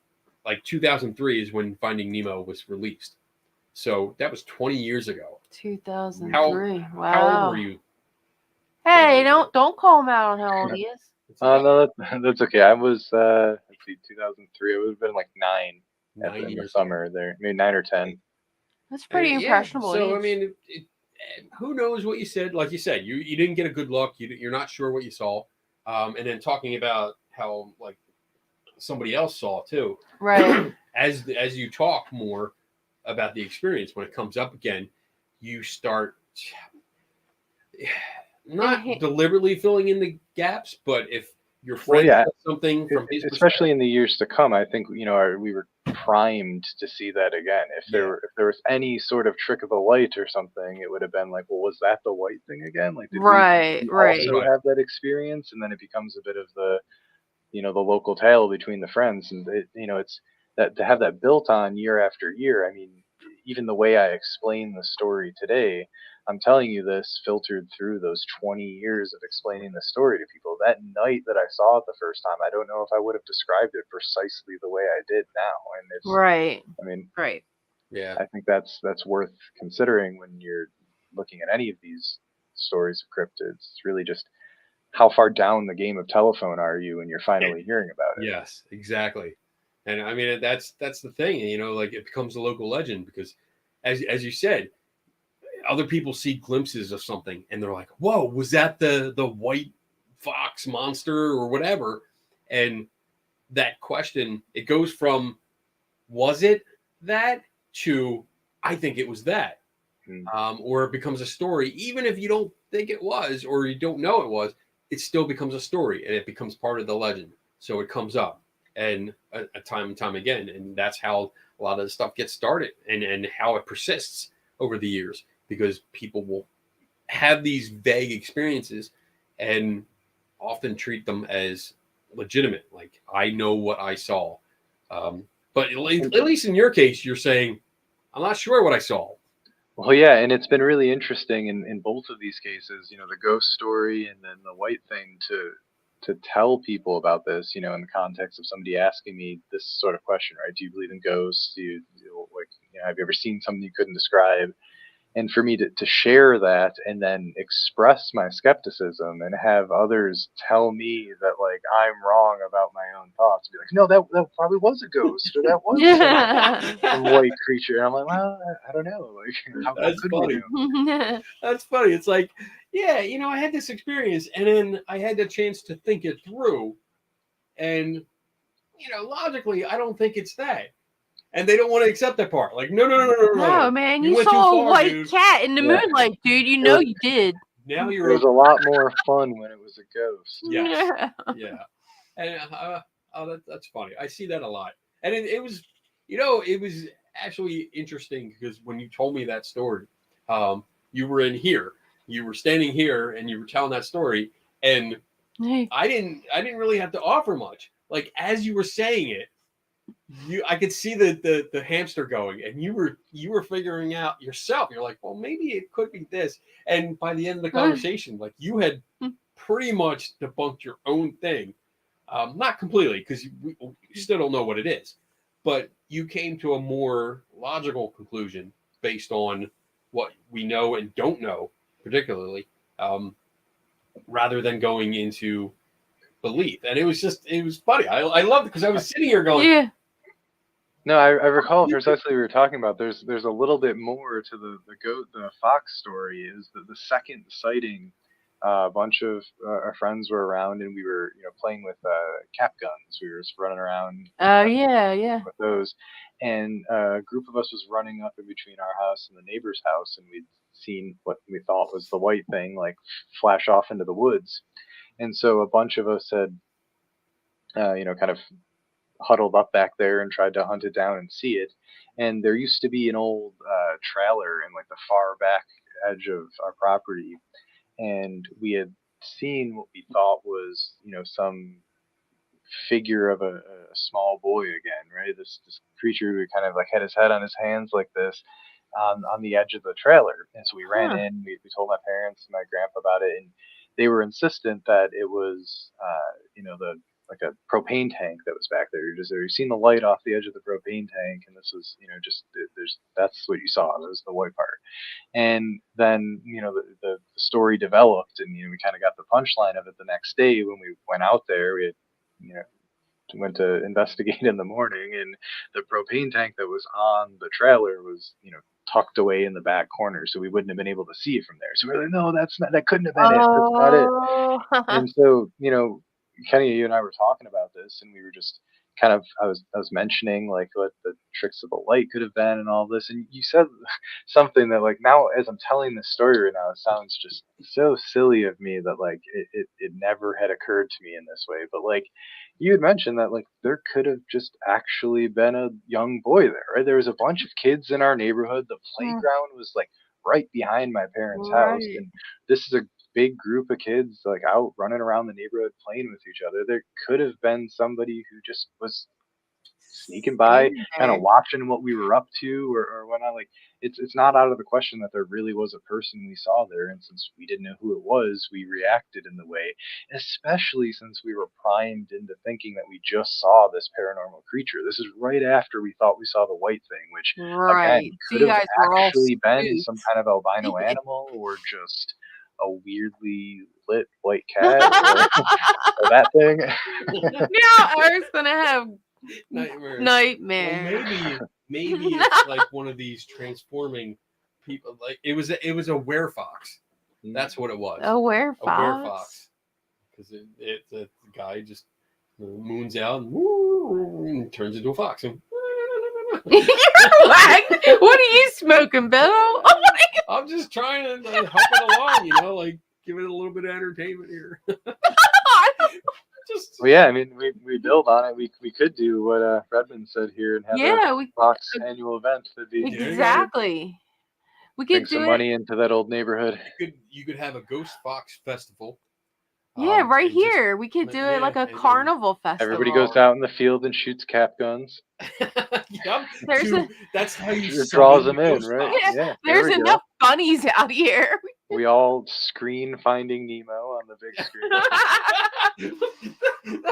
like 2003 is when Finding Nemo was released. So that was 20 years ago. 2003. Wow. How old were you? Hey, don't call him out on how old he is. No, that's okay. I was, let's see, 2003. It would have been like 9 in the summer there, maybe 9 or 10. That's pretty impressionable. So, I mean, who knows what you said? Like you said, you didn't get a good look. You're not sure what you saw. And then talking about how, like, somebody else saw too. Right. As you talk more about the experience, when it comes up again, you start not deliberately filling in the gaps, but if your friend said something from his especially in the years to come, I think we were primed to see that again. If there was any sort of trick of the light or something, it would have been like, well, was that the white thing again? Like, did we also have that experience? And then it becomes a bit of the local tale between the friends, and it's that to have that built on year after year. I mean, even the way I explain the story today, I'm telling you this filtered through those 20 years of explaining the story to people. That night that I saw it the first time, I don't know if I would have described it precisely the way I did now. And it's right. I mean, right. Yeah. I think that's worth considering when you're looking at any of these stories of cryptids. It's really just how far down the game of telephone are you when you're finally hearing about it. Yes, exactly. And I mean, that's the thing, like it becomes a local legend because as you said, other people see glimpses of something and they're like, whoa, was that the white fox monster or whatever? And that question, it goes from, was it that, to, I think it was that. Or it becomes a story, even if you don't think it was, or you don't know it was, it still becomes a story and it becomes part of the legend. So it comes up and time and time again. And that's how a lot of the stuff gets started and how it persists over the years, because people will have these vague experiences and often treat them as legitimate. Like, I know what I saw. But at least in your case, you're saying, I'm not sure what I saw. Well, yeah, and it's been really interesting in both of these cases, the ghost story and then the white thing, to tell people about this, in the context of somebody asking me this sort of question, right? Do you believe in ghosts? Have you ever seen something you couldn't describe? And for me to share that and then express my skepticism and have others tell me that, like, I'm wrong about my own thoughts, be like, no, that probably was a ghost, or that was some white creature. And I'm like, well, I don't know. Like, how That's could funny. we know? That's funny. It's like, yeah, I had this experience, and then I had the chance to think it through, and logically, I don't think it's that. And they don't want to accept that part. Like, no. No, man, you saw a white cat in the moonlight, dude. You did. Now it was a lot more fun when it was a ghost. Yes. Yeah. And that's funny. I see that a lot. And it was, it was actually interesting because when you told me that story, you were in here, you were standing here, and you were telling that story, and I didn't really have to offer much. Like, as you were saying it, I could see the hamster going, and you were figuring out yourself. You're like, well, maybe it could be this. And by the end of the conversation, like, you had pretty much debunked your own thing, not completely, because you still don't know what it is, but you came to a more logical conclusion based on what we know and don't know, particularly, rather than going into belief. And it was funny. I loved it because I was sitting here going, yeah. No, I recall precisely what we were talking about. There's a little bit more to the fox story. Is the second sighting, a bunch of our friends were around and we were playing with cap guns. We were just running around. Oh yeah. With those, and a group of us was running up in between our house and the neighbor's house, and we'd seen what we thought was the white thing like flash off into the woods, and so a bunch of us had kind of huddled up back there and tried to hunt it down and see it. And there used to be an old trailer in like the far back edge of our property, and we had seen what we thought was some figure of a small boy again, right? This creature who kind of like had his head on his hands like this on the edge of the trailer. And so we ran in, we told my parents and my grandpa about it, and they were insistent that it was the like a propane tank that was back there. You've seen the light off the edge of the propane tank, and this was just that's what you saw. That was the white part. And then the story developed, and we kind of got the punchline of it the next day when we went out there. We had went to investigate in the morning, and the propane tank that was on the trailer was tucked away in the back corner, so we wouldn't have been able to see it from there. So we we're like, no, that couldn't have been it. That's not it. And so Kenny, you and I were talking about this, and we were just kind of I was mentioning like what the tricks of the light could have been and all this, and you said something that like now as I'm telling this story right now, it sounds just so silly of me that like it never had occurred to me in this way. But like you had mentioned that like there could have just actually been a young boy there, right? There was a bunch of kids in our neighborhood. The playground was like right behind my parents' house, and this is a big group of kids like out running around the neighborhood playing with each other. There could have been somebody who just was sneaking by, kind of watching what we were up to or whatnot. Like it's not out of the question that there really was a person we saw there, and since we didn't know who it was, we reacted in the way, especially since we were primed into thinking that we just saw this paranormal creature. This is right after we thought we saw the white thing, which again could have actually been some kind of albino animal or just a weirdly lit white cat or that thing. Now Eric's gonna have nightmares. Well, maybe it's like one of these transforming people. Like it was a werefox. That's what it was. A werefox. Because it's a guy just moons out and turns into a fox. And what are you smoking, Bill? I'm just trying to help it along, like give it a little bit of entertainment here. Well, yeah, I mean, we build on it. We could do what Redmond said here and have a Fox annual event. That'd be exactly. We could bring some money into that old neighborhood. You could have a Ghost Fox festival. Yeah, right here. We could do it like a carnival festival. Everybody goes out in the field and shoots cap guns. Yep. That's how you draws them in, right? Yeah. There's enough bunnies out here. We all screen Finding Nemo on the big screen.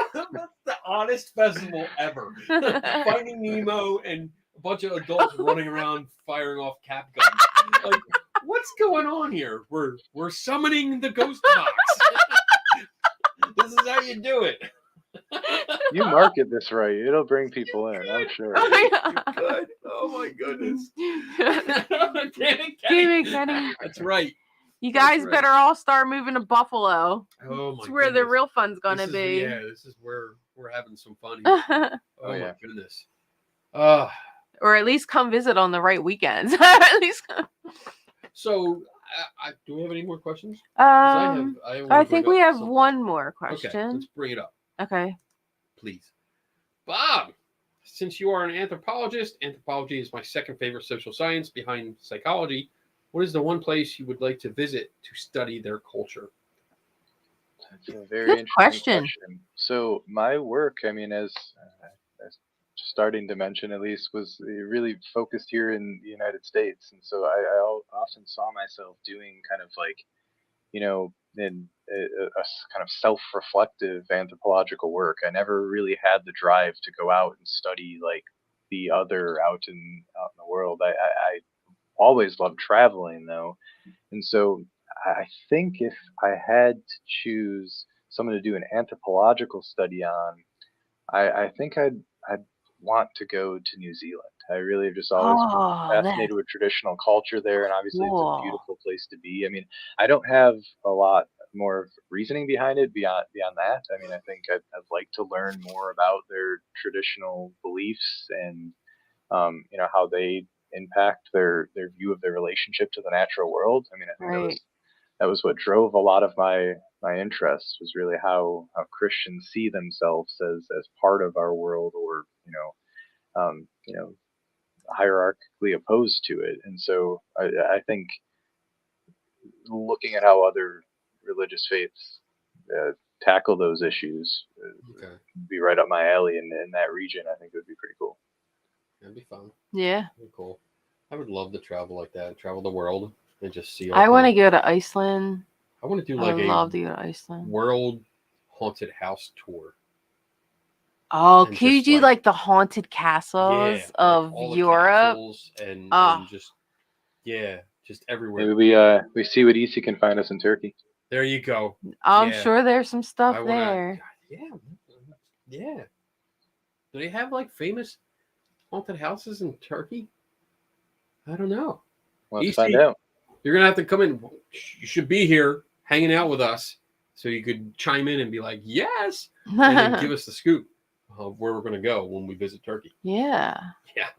That's the oddest festival ever. Finding Nemo and a bunch of adults running around firing off cap guns. Like, what's going on here? We're summoning the Ghost Fox. This is how you do it. You market this right, it'll bring people in, I'm sure. Good. Oh my goodness. Damn it, Kenny. That's right. You guys better all start moving to Buffalo. Oh my That's where the real fun's gonna be. Yeah, this is where we're having some fun here. Oh my goodness. Or at least come visit on the right weekends. At least. So, do we have any more questions? I think we have one more question. Okay, let's bring it up. Okay. Please. Bob, since you are an anthropologist, anthropology is my second favorite social science behind psychology. What is the one place you would like to visit to study their culture? That's a very interesting question. So my work, I mean, as starting to mention at least, was really focused here in the United States. And so I often saw myself doing kind of like, in a kind of self-reflective anthropological work. I never really had the drive to go out and study like the other out in the world. I always loved traveling though. And so I think if I had to choose someone to do an anthropological study on, I think I'd want to go to New Zealand. I really have just always been Oh, that's fascinated with traditional culture there, and obviously it's a cool. beautiful place to be. I mean, I don't have a lot more reasoning behind it beyond that. I mean, I think I'd like to learn more about their traditional beliefs and how they impact their view of their relationship to the natural world. I mean, I think Right. that was what drove a lot of my interest, was really how Christians see themselves as part of our world, or hierarchically opposed to it. And so I think looking at how other religious faiths tackle those issues Okay. would be right up my alley in that region. I think it would be pretty cool. That'd be fun. Yeah. That'd be cool. I would love to travel like that, travel the world and just see. I want to go to Iceland. I want to do I like would a love to go to Iceland. world haunted house tour. Oh, And could you just do like the haunted castles yeah, of all the Europe? castles and just just everywhere. Maybe we see what Isi can find us in Turkey. There you go. I'm sure there's some stuff I wanna, there. yeah. Do they have like famous haunted houses in Turkey? I don't know. We'll have to find out. You're gonna have to come in. You should be here hanging out with us, so you could chime in and be like, "Yes," and then give us the scoop of where we're gonna go when we visit Turkey. Yeah. Yeah.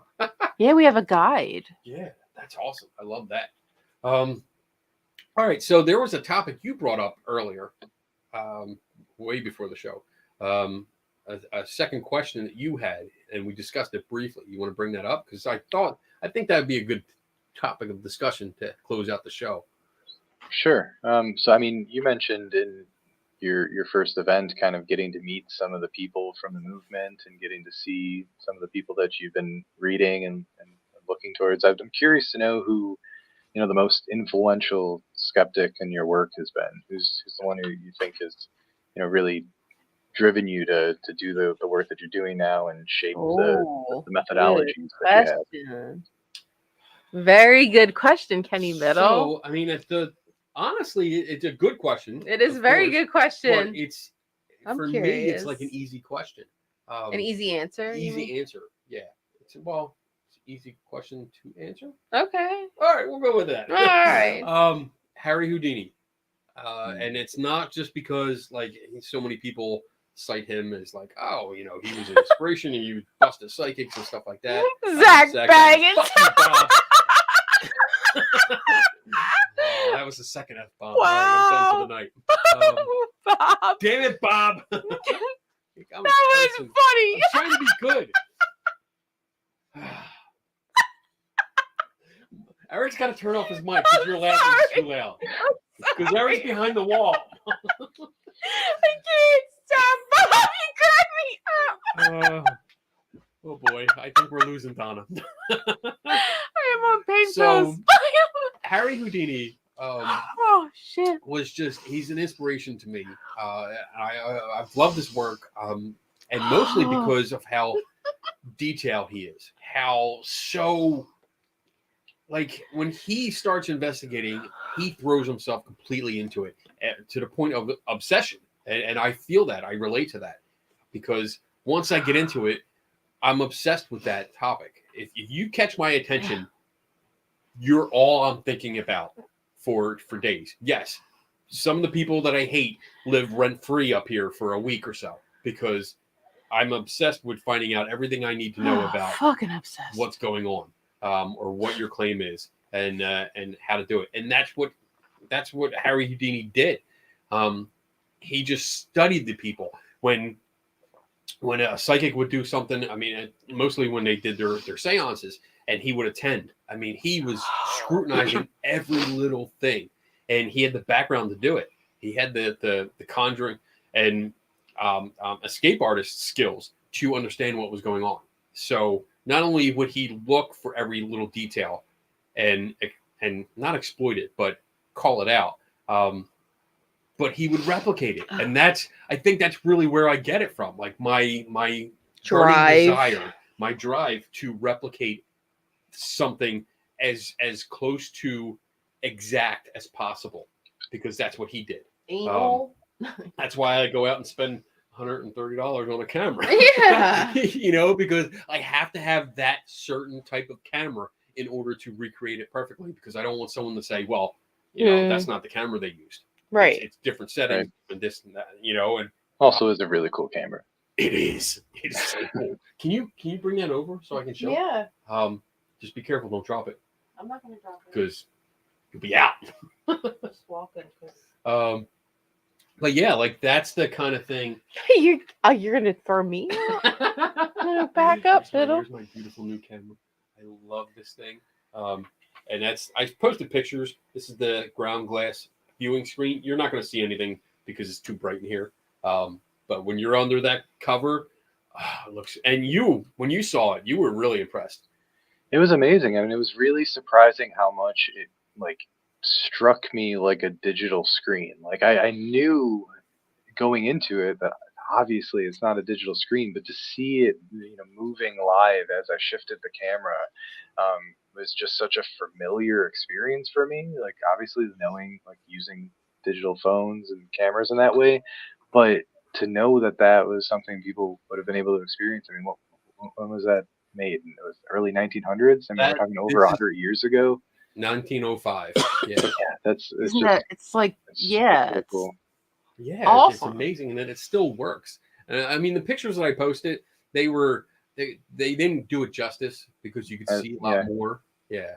Yeah, we have a guide. Yeah, that's awesome. I love that. All right, so there was a topic you brought up earlier, way before the show. A second question that you had, and we discussed it briefly. You want to bring that up? Because I think that would be a good topic of discussion to close out the show. Sure. So, I mean, you mentioned in your first event, kind of getting to meet some of the people from the movement and getting to see some of the people that you've been reading and looking towards. I'm curious to know who, the most influential skeptic in your work has been. Who's the one who you think has, really driven you to do the work that you're doing now and shape the methodologies that you have? Very good question, Kenny Middle. So, I mean, honestly, it's a good question. It is a very good question. But for me, it's like an easy question. An easy answer? Easy answer, yeah. It's an easy question to answer. Okay. All right, we'll go with that. All right. Harry Houdini. And it's not just because, like, so many people cite him as like, oh, he was an inspiration and you busted psychics and stuff like that. Zach Baggins. That was the second F-bomb. Wow. All right, I'm done for the night. Bob. Damn it, Bob. That was funny. I'm trying to be good. Eric's got to turn off his mic because you're laughing too loud. Because Eric's behind the wall. I can't stop. Bob, you crack me up. Oh boy, I think we're losing Donna. I am on pain pills. So, Harry Houdini he's an inspiration to me. I've loved his work, and mostly because of how detailed he is. Like, when he starts investigating, he throws himself completely into it to the point of obsession. And I feel that. I relate to that. Because once I get into it, I'm obsessed with that topic. If you catch my attention, you're all I'm thinking about for days. Yes, some of the people that I hate live rent-free up here for a week or so because I'm obsessed with finding out everything I need to know about what's going on, or what your claim is, and how to do it. And that's what Harry Houdini did. He just studied the people. When a psychic would do something, I mean, mostly when they did their seances, and he would attend. I mean, he was scrutinizing every little thing, and he had the background to do it. He had the conjuring and escape artist skills to understand what was going on. So not only would he look for every little detail and not exploit it, but call it out, but he would replicate it. And I think that's really where I get it from. Like my drive to replicate something as close to exact as possible, because that's what he did. Anal. That's why I go out and spend $130 on a camera. Yeah. Because I have to have that certain type of camera in order to recreate it perfectly, because I don't want someone to say, well, that's not the camera they used. Right. It's different settings and this and that, and also is a really cool camera. It is so cool. Can you bring that over so I can show? Yeah. Just be careful, don't drop it. I'm not gonna drop it. Because you'll be out. Just walking. But yeah, like that's the kind of thing. You're gonna throw me out? Back up, Fiddle. Here's my beautiful new camera. I love this thing. And I posted pictures. This is the ground glass viewing screen. You're not going to see anything because it's too bright in here. But when you're under that cover, it looks. And when you saw it, you were really impressed. It was amazing. I mean, it was really surprising how much it struck me like a digital screen. Like I knew going into it that obviously it's not a digital screen, but to see it, moving live as I shifted the camera, was just such a familiar experience for me. Like obviously knowing using digital phones and cameras in that way, but to know that was something people would have been able to experience. I mean, when was that made? It was early 1900s. I mean, we're talking over 100 years ago. 1905. Yeah, it's so cool. Yeah, awesome. It's amazing, and that it still works. I mean, the pictures that I posted, they didn't do it justice because you could see a lot more. Yeah,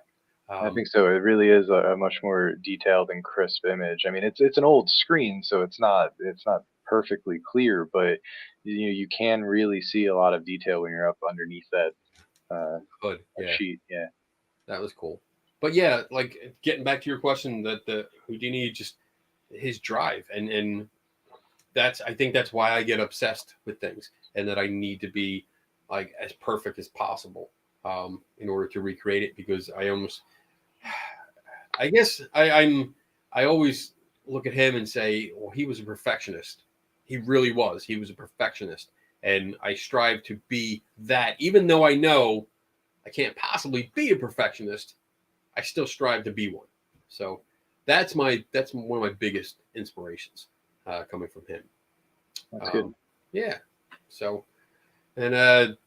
I think so. It really is a much more detailed and crisp image. I mean, it's an old screen, so it's not perfectly clear, but you can really see a lot of detail when you're up underneath that hood. Sheet. Yeah, that was cool. But yeah, like getting back to your question, that the Houdini, just his drive, and I think that's why I get obsessed with things, and that I need to be like as perfect as possible in order to recreate it, because I guess I always look at him and say, well, he was a perfectionist. He really was. He was a perfectionist, and I strive to be that, even though I know I can't possibly be a perfectionist. I still strive to be one. So that's one of my biggest inspirations coming from him. That's good. Yeah. So, and I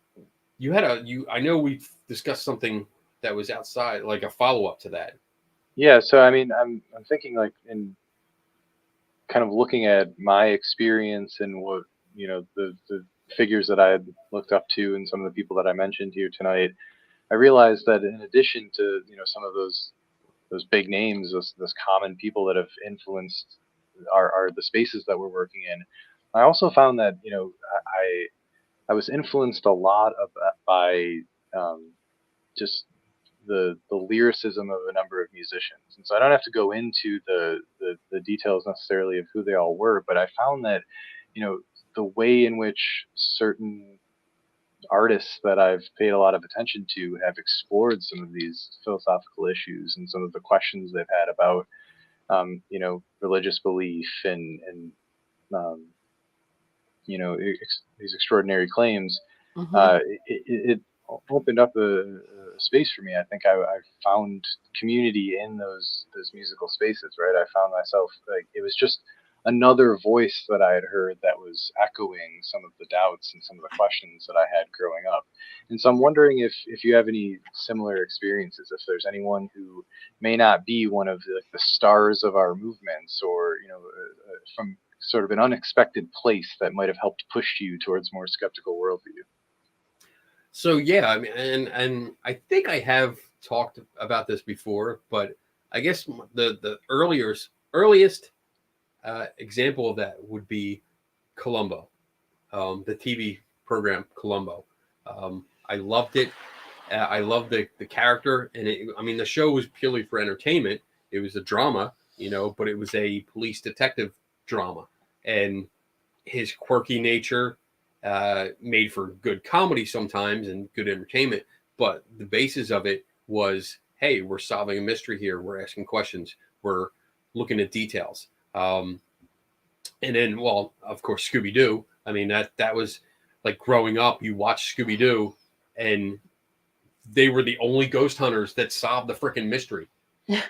know we discussed something that was outside, like a follow up to that. Yeah. So I mean, I'm thinking in kind of looking at my experience and what the figures that I had looked up to and some of the people that I mentioned here tonight. I realized that in addition to some of those big names, those common people that have influenced the spaces that we're working in, I also found that I was influenced a lot by just the lyricism of a number of musicians, and so I don't have to go into the details necessarily of who they all were, but I found that the way in which certain artists that I've paid a lot of attention to have explored some of these philosophical issues and some of the questions they've had about, religious belief and these extraordinary claims. It opened up a space for me. I think I found community in those musical spaces, right? I found myself, it was just another voice that I had heard that was echoing some of the doubts and some of the questions that I had growing up. And so I'm wondering if you have any similar experiences, if there's anyone who may not be one of the stars of our movements, or from sort of an unexpected place that might have helped push you towards more skeptical worldview. So yeah, I mean, and I think I have talked about this before, but I guess the earliest example of that would be Columbo, the TV program Columbo. I loved it. I loved the character, and the show was purely for entertainment. It was a drama, but it was a police detective drama, and his quirky nature made for good comedy sometimes and good entertainment. But the basis of it was, hey, we're solving a mystery here. We're asking questions. We're looking at details. And then, well, of course, Scooby-Doo. I mean, that was like growing up, you watch Scooby-Doo, and they were the only ghost hunters that solved the freaking mystery.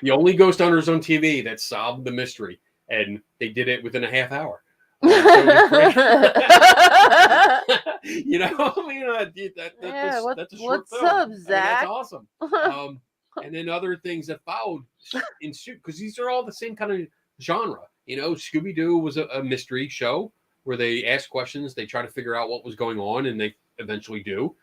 The only ghost hunters on TV that solved the mystery, and they did it within a half hour. So you know, I mean, that's a short film. Up, Zach? That's awesome. And then other things that followed in suit, because these are all the same kind of genre. You know, Scooby-Doo was a mystery show where they ask questions, they try to figure out what was going on, and they eventually do.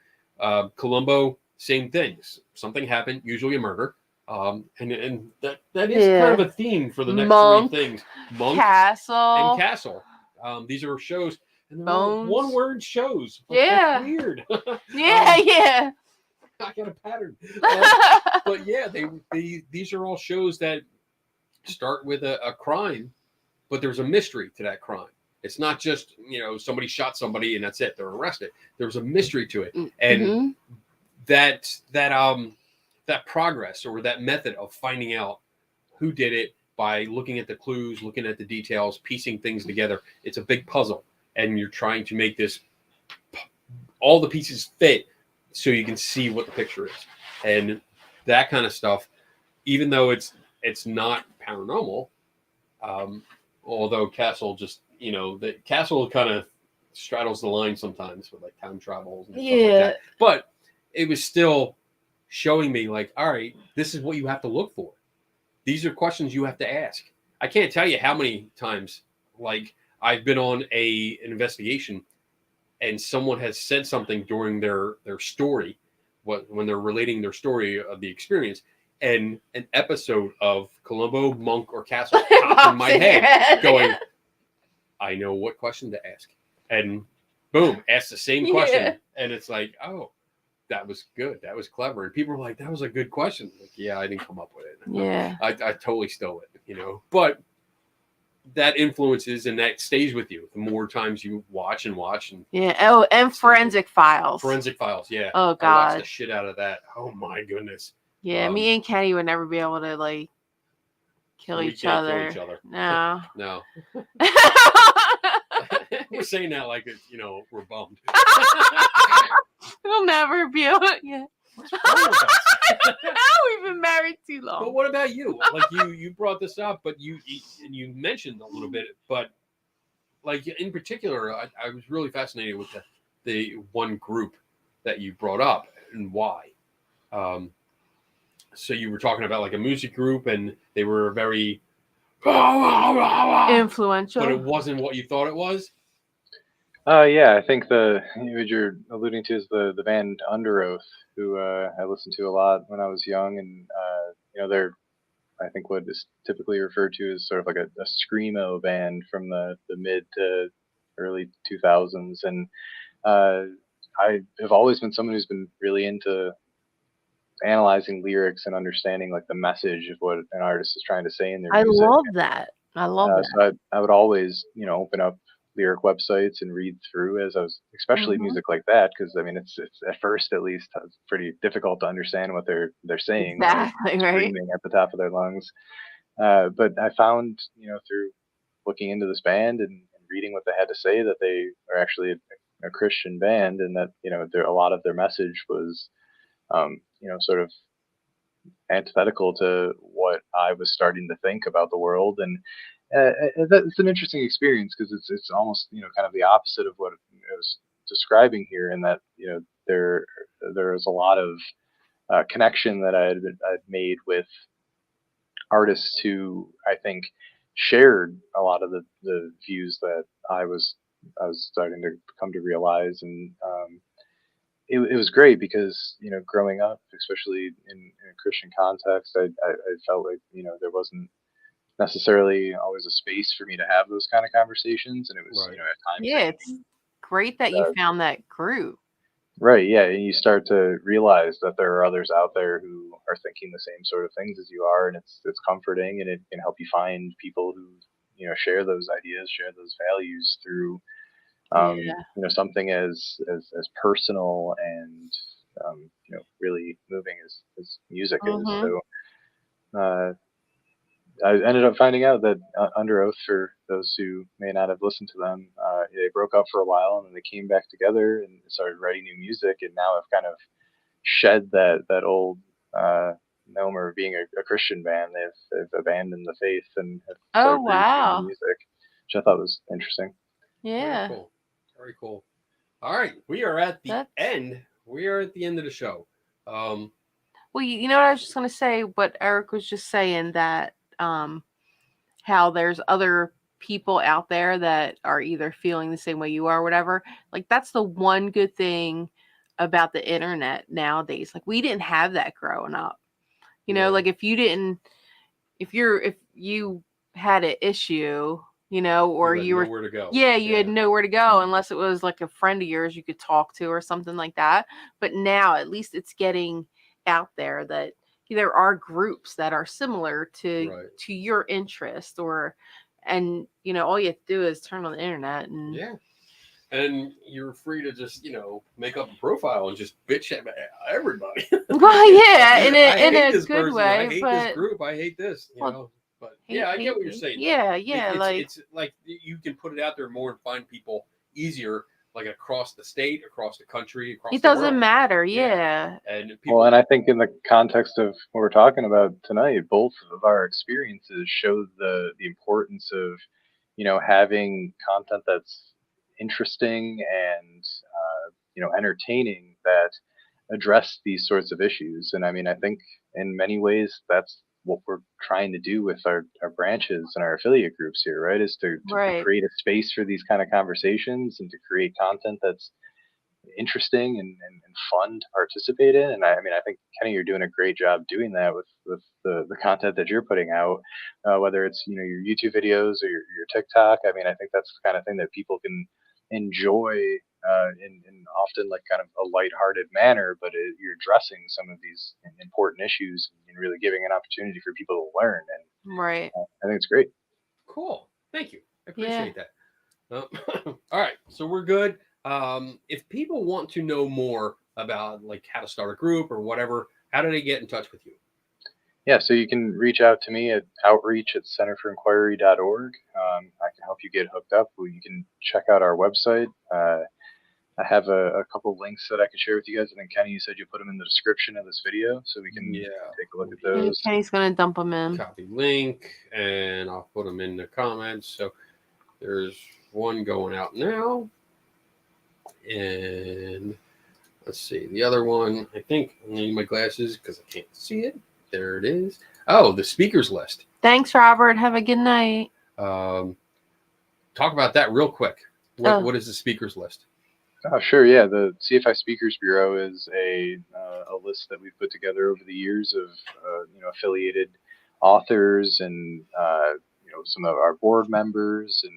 Columbo, same things. Something happened, usually a murder. And that is kind of a theme for the next three things. Monk, Castle. These are shows, and they're Bones. one-word shows. That's weird. yeah. I got a pattern. But yeah, these are all shows that start with a crime, but there's a mystery to that crime. It's not just, you know, somebody shot somebody and that's it, they're arrested. There's a mystery to it. And that progress or that method of finding out who did it by looking at the clues, looking at the details, piecing things together, it's a big puzzle. And you're trying to make all the pieces fit so you can see what the picture is. And that kind of stuff, even though it's not paranormal, although Castle just, you know, the Castle kind of straddles the line sometimes with like time travels and stuff like that. But it was still showing me like, all right, this is what you have to look for. These are questions you have to ask. I can't tell you how many times, like, I've been on an investigation and someone has said something during their story, when they're relating their story of the experience, and an episode of Columbo, Monk, or Castle popped in my head going, I know what question to ask. And boom, ask the same question. And it's like, oh, that was good. That was clever. And people were like, that was a good question. Like, yeah, I didn't come up with it. Yeah. I totally stole it, you know. But that influences and that stays with you the more times you watch and watch. And and Forensic Files. Forensic Files, yeah. Oh, God. I watched the shit out of that. Oh, my goodness. Yeah, me and Kenny would never be able to, like, kill each other. No. No. We're saying that like it's, you know, we're bummed. We'll never be able to. Yeah. What's wrong with us? We've been married too long. But what about you? Like you brought this up, but you mentioned a little bit, but like in particular, I was really fascinated with the one group that you brought up and why. So you were talking about like a music group, and they were very influential, but it wasn't what you thought it was. Yeah, I think what you're alluding to is the band Under Oath, who I listened to a lot when I was young, and you know, they're, I think, what is typically referred to as sort of like a screamo band from the mid to early 2000s, and I have always been someone who's been really into analyzing lyrics and understanding like the message of what an artist is trying to say in their music. I love that. So I would always, you know, open up lyric websites and read through as I was, especially music like that, because I mean it's at first at least it's pretty difficult to understand what they're saying. Exactly, right? Screaming at the top of their lungs. But I found, you know, through looking into this band and reading what they had to say, that they are actually a Christian band, and that, you know, a lot of their message was, you know, sort of antithetical to what I was starting to think about the world. And it's an interesting experience because it's almost, you know, kind of the opposite of what I was describing here, in that, you know, there was a lot of connection that I'd made with artists who I think shared a lot of the views that I was starting to come to realize. And it was great because, you know, growing up, especially in a Christian context, I felt like, you know, there wasn't necessarily always a space for me to have those kind of conversations, and it was, you know, at times. Yeah, it's great that you found that group. Right, yeah, and you start to realize that there are others out there who are thinking the same sort of things as you are, and it's comforting, and it can help you find people who, you know, share those ideas, share those values through, you know, something as personal and you know, really moving as music is. So I ended up finding out that Under Oath, for those who may not have listened to them, they broke up for a while, and then they came back together and started writing new music, and now have kind of shed that old nomer of being a Christian band. They've abandoned the faith and have started releasing music, which I thought was interesting. Yeah. Very cool. Very cool. All right, we are at the end. We are at the end of the show. Well, you know what I was just going to say, what Eric was just saying, that how there's other people out there that are either feeling the same way you are or whatever. Like, that's the one good thing about the internet nowadays. Like, we didn't have that growing up. You know, like if you had an issue, you know, or you were nowhere to go. Yeah, you had nowhere to go unless it was like a friend of yours you could talk to or something like that. But now at least it's getting out there that there are groups that are similar to your interest, and you know, all you have to do is turn on the internet and and you're free to just, you know, make up a profile and just bitch at everybody. Well, yeah, in a good person. way. I hate this group. I hate this. You know. But yeah, I get what you're saying. Yeah, it's like you can put it out there more and find people easier, like across the state, across the country, across the world. It doesn't matter. Yeah. And and I think in the context of what we're talking about tonight, both of our experiences show the importance of, you know, having content that's interesting and you know, entertaining, that address these sorts of issues. And I mean, I think in many ways that's what we're trying to do with our branches and our affiliate groups here, right? Is to create a space for these kind of conversations and to create content that's interesting and fun to participate in. And I mean, I think, Kenny, you're doing a great job doing that with the content that you're putting out, whether it's, you know, your YouTube videos or your TikTok. I mean, I think that's the kind of thing that people can enjoy in often like kind of a lighthearted manner, but you're addressing some of these important issues and really giving an opportunity for people to learn. And I think it's great. Cool. Thank you. I appreciate that. All right. So we're good. If people want to know more about like how to start a group or whatever, how do they get in touch with you? Yeah, so you can reach out to me at outreach@centerforinquiry.org. I can help you get hooked up. You can check out our website. I have a couple links that I can share with you guys. And then, Kenny, you said you put them in the description of this video, so we can take a look at those. Kenny's going to dump them in. Copy link, and I'll put them in the comments. So there's one going out now. And let's see, the other one, I think I need my glasses because I can't see it. There it is. Oh, the speakers list. Thanks, Robert. Have a good night. Talk about that real quick. What is the speakers list? Oh, sure. Yeah, the CFI Speakers Bureau is a list that we've put together over the years of you know, affiliated authors and you know, some of our board members and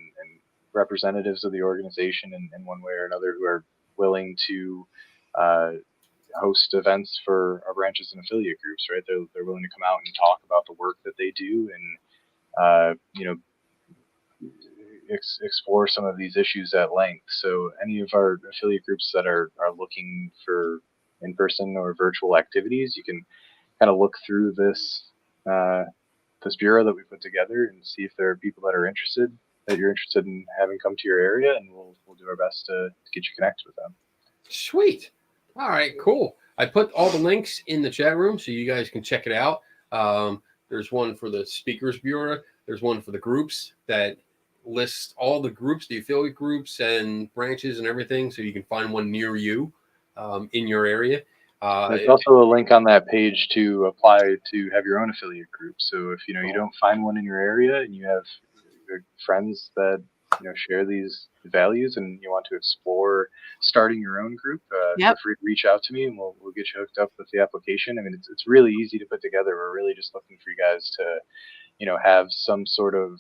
representatives of the organization in one way or another who are willing to host events for our branches and affiliate groups. Right, they're willing to come out and talk about the work that they do and you know, explore some of these issues at length. So any of our affiliate groups that are looking for in-person or virtual activities, you can kind of look through this bureau that we put together and see if there are people that are interested, that you're interested in having come to your area, and we'll do our best to get you connected with them. Sweet. All right, cool. I put all the links in the chat room so you guys can check it out. There's one for the Speakers Bureau. There's one for the groups that lists all the groups, the affiliate groups and branches and everything, so you can find one near you in your area. There's also a link on that page to apply to have your own affiliate group. So if, you know, you don't find one in your area and you have friends that, you know, share these values and you want to explore starting your own group, feel free to reach out to me and we'll get you hooked up with the application. I mean, it's really easy to put together. We're really just looking for you guys to, you know, have some sort of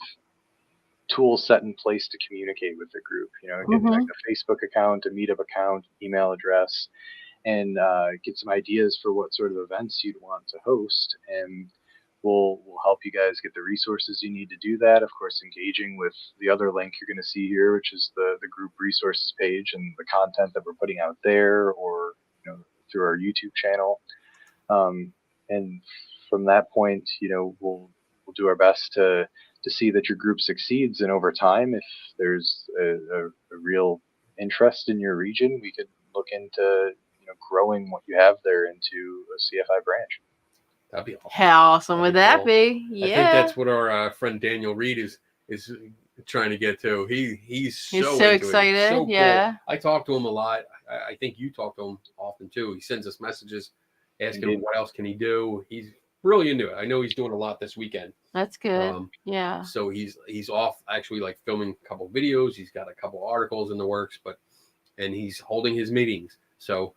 tool set in place to communicate with the group. You know, get like a Facebook account, a Meetup account, email address, and get some ideas for what sort of events you'd want to host. And we'll help you guys get the resources you need to do that. Of course, engaging with the other link you're going to see here, which is the group resources page and the content that we're putting out there, or, you know, through our YouTube channel. And from that point, you know, we'll do our best to see that your group succeeds. And over time, if there's a real interest in your region, we could look into, you growing what you have there into a CFI branch. That'd be awesome. How awesome would that be? Yeah. I think that's what our friend Daniel Reed is trying to get to. He's so excited. It. So yeah. Cool. I talk to him a lot. I think you talk to him often too. He sends us messages asking him what else can he do. He's really into it. I know he's doing a lot this weekend. That's good. Yeah. So he's off actually like filming a couple videos. He's got a couple articles in the works, and he's holding his meetings. So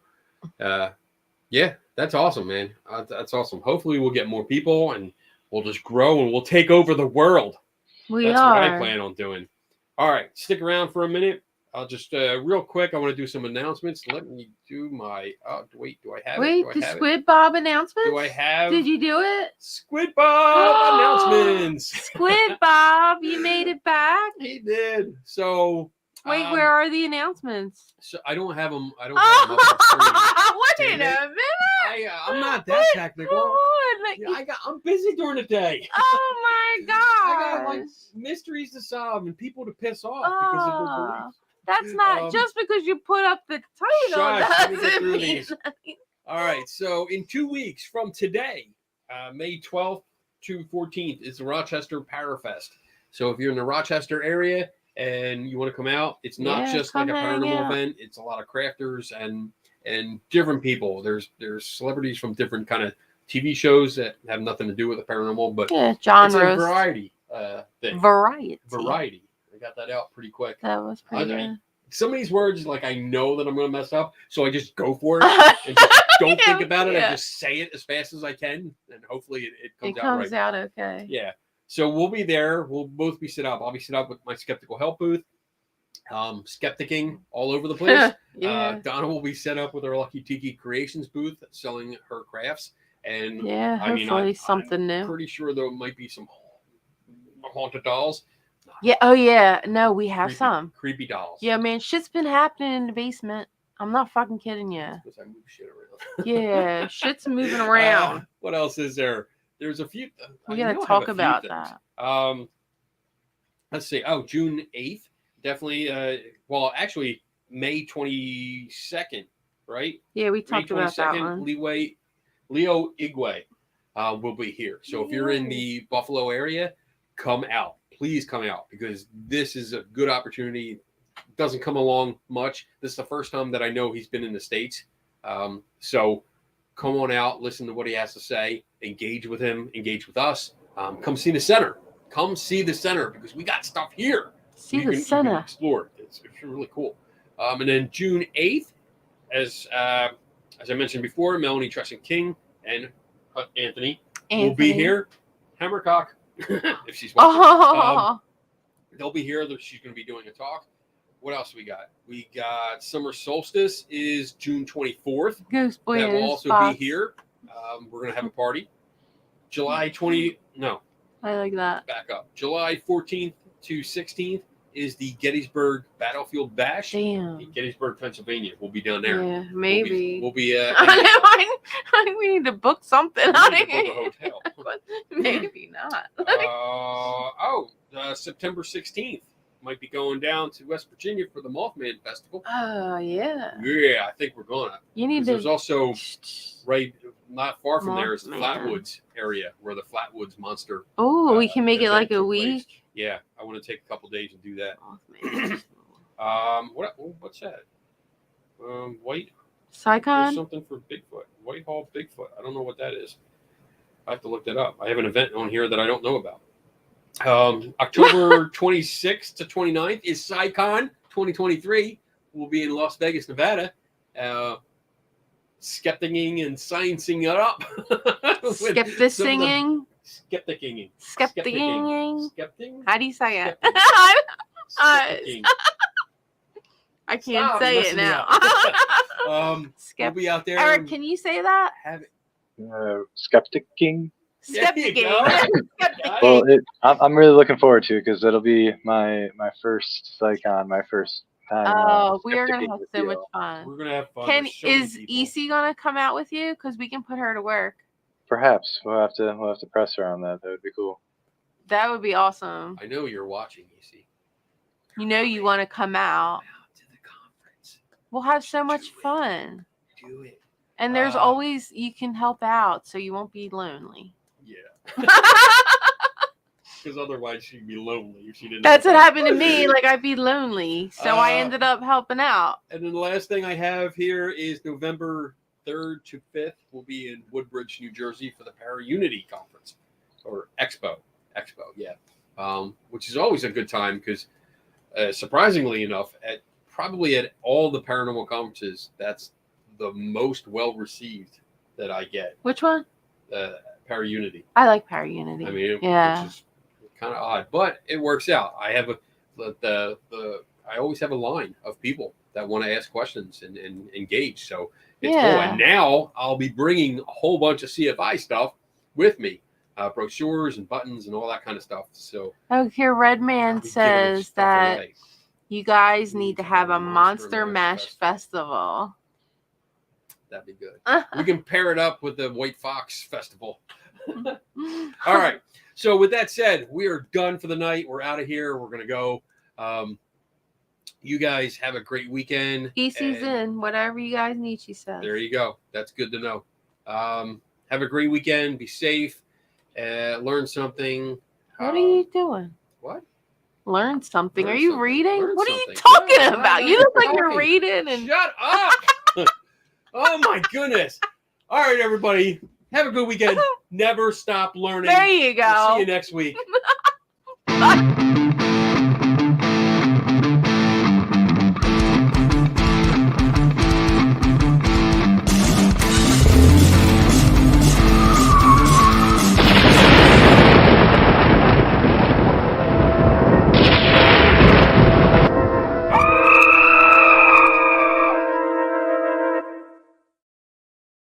yeah, that's awesome, man. That's awesome. Hopefully we'll get more people and we'll just grow and we'll take over the world. That's what I plan on doing. All right, stick around for a minute. I'll just real quick. I want to do some announcements. Let me do my. Wait, do I have it? Wait, the Squid Bob announcements? Do I have? Did you do it? Squid Bob announcements. Squid Bob, you made it back. He did. So. Wait, where are the announcements? So I don't have them. I don't have them up on screen. Wait a minute. I'm not that technical. I'm busy during the day. Oh my god! I got like mysteries to solve and people to piss off because of their beliefs. That's not just because you put up the title. Doesn't mean All right, so in 2 weeks from today, May 12th to 14th, is the Rochester Parafest. So if you're in the Rochester area and you want to come out, it's not just like a paranormal event. It's a lot of crafters and different people. There's celebrities from different kind of TV shows that have nothing to do with the paranormal, but genres. It's a variety thing. Variety. I got that out pretty quick. That was pretty good. Some of these words, like I know that I'm going to mess up, so I just go for it and just don't think about it. I just say it as fast as I can, and hopefully it comes out right. It comes out okay. Yeah. So we'll be there. We'll both be set up. I'll be set up with my Skeptical Help booth. Skepticking all over the place. Donna will be set up with her Lucky Tiki Creations booth, selling her crafts. And hopefully something new. I'm pretty sure there might be some haunted dolls. Yeah. Oh yeah. No, we have some creepy dolls. Yeah, man. Shit's been happening in the basement. I'm not fucking kidding you. Because I move shit around. Yeah, shit's moving around. What else is there? There's a few. We gotta talk about that. Let's see. Oh, June 8th. Definitely. Well, actually, May 22nd. Right. Yeah, we talked about that one. Leo Igwe will be here. So if you're in the Buffalo area, come out. Please come out because this is a good opportunity. It doesn't come along much. This is the first time that I know he's been in the States. So come on out, listen to what he has to say, engage with him, engage with us. Come see the center. Come see the center because we got stuff here. See the center. You can explore. It's really cool. And then June 8th, as I mentioned before, Melanie Tresson King and Anthony will be here. Hammercock, if she's watching. They'll be here. She's going to be doing a talk. What else we got? We got Summer Solstice is June 24th. Ghost Boy that will also be here. We're going to have a party. July 20. No. I like that. Back up. July 14th to 16th is the Gettysburg Battlefield Bash. Damn. In Gettysburg, Pennsylvania. We'll be down there. Yeah, maybe. We'll be I think we need to book something. We need to book a hotel. But maybe not. September 16th. Might be going down to West Virginia for the Mothman Festival. Oh, yeah. Yeah, I think we're going to. You need to. There's also, right, not far from there is the Flatwoods area where the Flatwoods monster. Oh, we can make it like a week. Place. Yeah, I want to take a couple days and do that. What's that? White. Sycon? There's something for Bigfoot. Whitehall Bigfoot. I don't know what that is. I have to look that up. I have an event on here that I don't know about. October 26th to 29th is SciCon 2023. We'll be in Las Vegas, Nevada. Skepticing and sciencing it up. Skepticing. Skepticing. How do you say it? I can't say it now. We'll be out there. Eric, can you say that? Skepticing. Skepticing. Well, I'm really looking forward to it because it'll be my first SciCon, my first time. We are gonna have so much fun. We're gonna have fun. Is EC gonna come out with you? Because we can put her to work. Perhaps we'll have to press her on that. That would be cool. That would be awesome. I know you're watching, EC. You know you want to come out. To the conference. We'll have so much fun. Did do it. And there's always, you can help out so you won't be lonely. Yeah. Because otherwise she'd be lonely if she didn't. That's what happened to me. Like, I'd be lonely. So I ended up helping out. And then the last thing I have here is November 3rd to 5th. We'll be in Woodbridge, New Jersey for the Para-Unity Conference. Or Expo, yeah. Which is always a good time because, surprisingly enough, probably at all the paranormal conferences, that's the most well-received that I get. Which one? Para-Unity. I like Para-Unity. I mean, yeah. Which is kind of odd, but it works out. I have I always have a line of people that want to ask questions and engage. So it's cool. And now I'll be bringing a whole bunch of CFI stuff with me, brochures and buttons and all that kind of stuff. So here Redman says that you guys need to have a Monster Mash Festival. That'd be good. We can pair it up with the White Fox Festival. All right. So with that said, we are done for the night. We're out of here. We're going to go. You guys have a great weekend. EC's in. Whatever you guys need, she says. There you go. That's good to know. Have a great weekend. Be safe. Learn something. What are you doing? What? Learn something. Are you reading? Learn what something. Are you talking about? You look like you're reading. And Shut up. Oh, my goodness. All right, everybody. Have a good weekend. Never stop learning. There you go. We'll see you next week. Bye.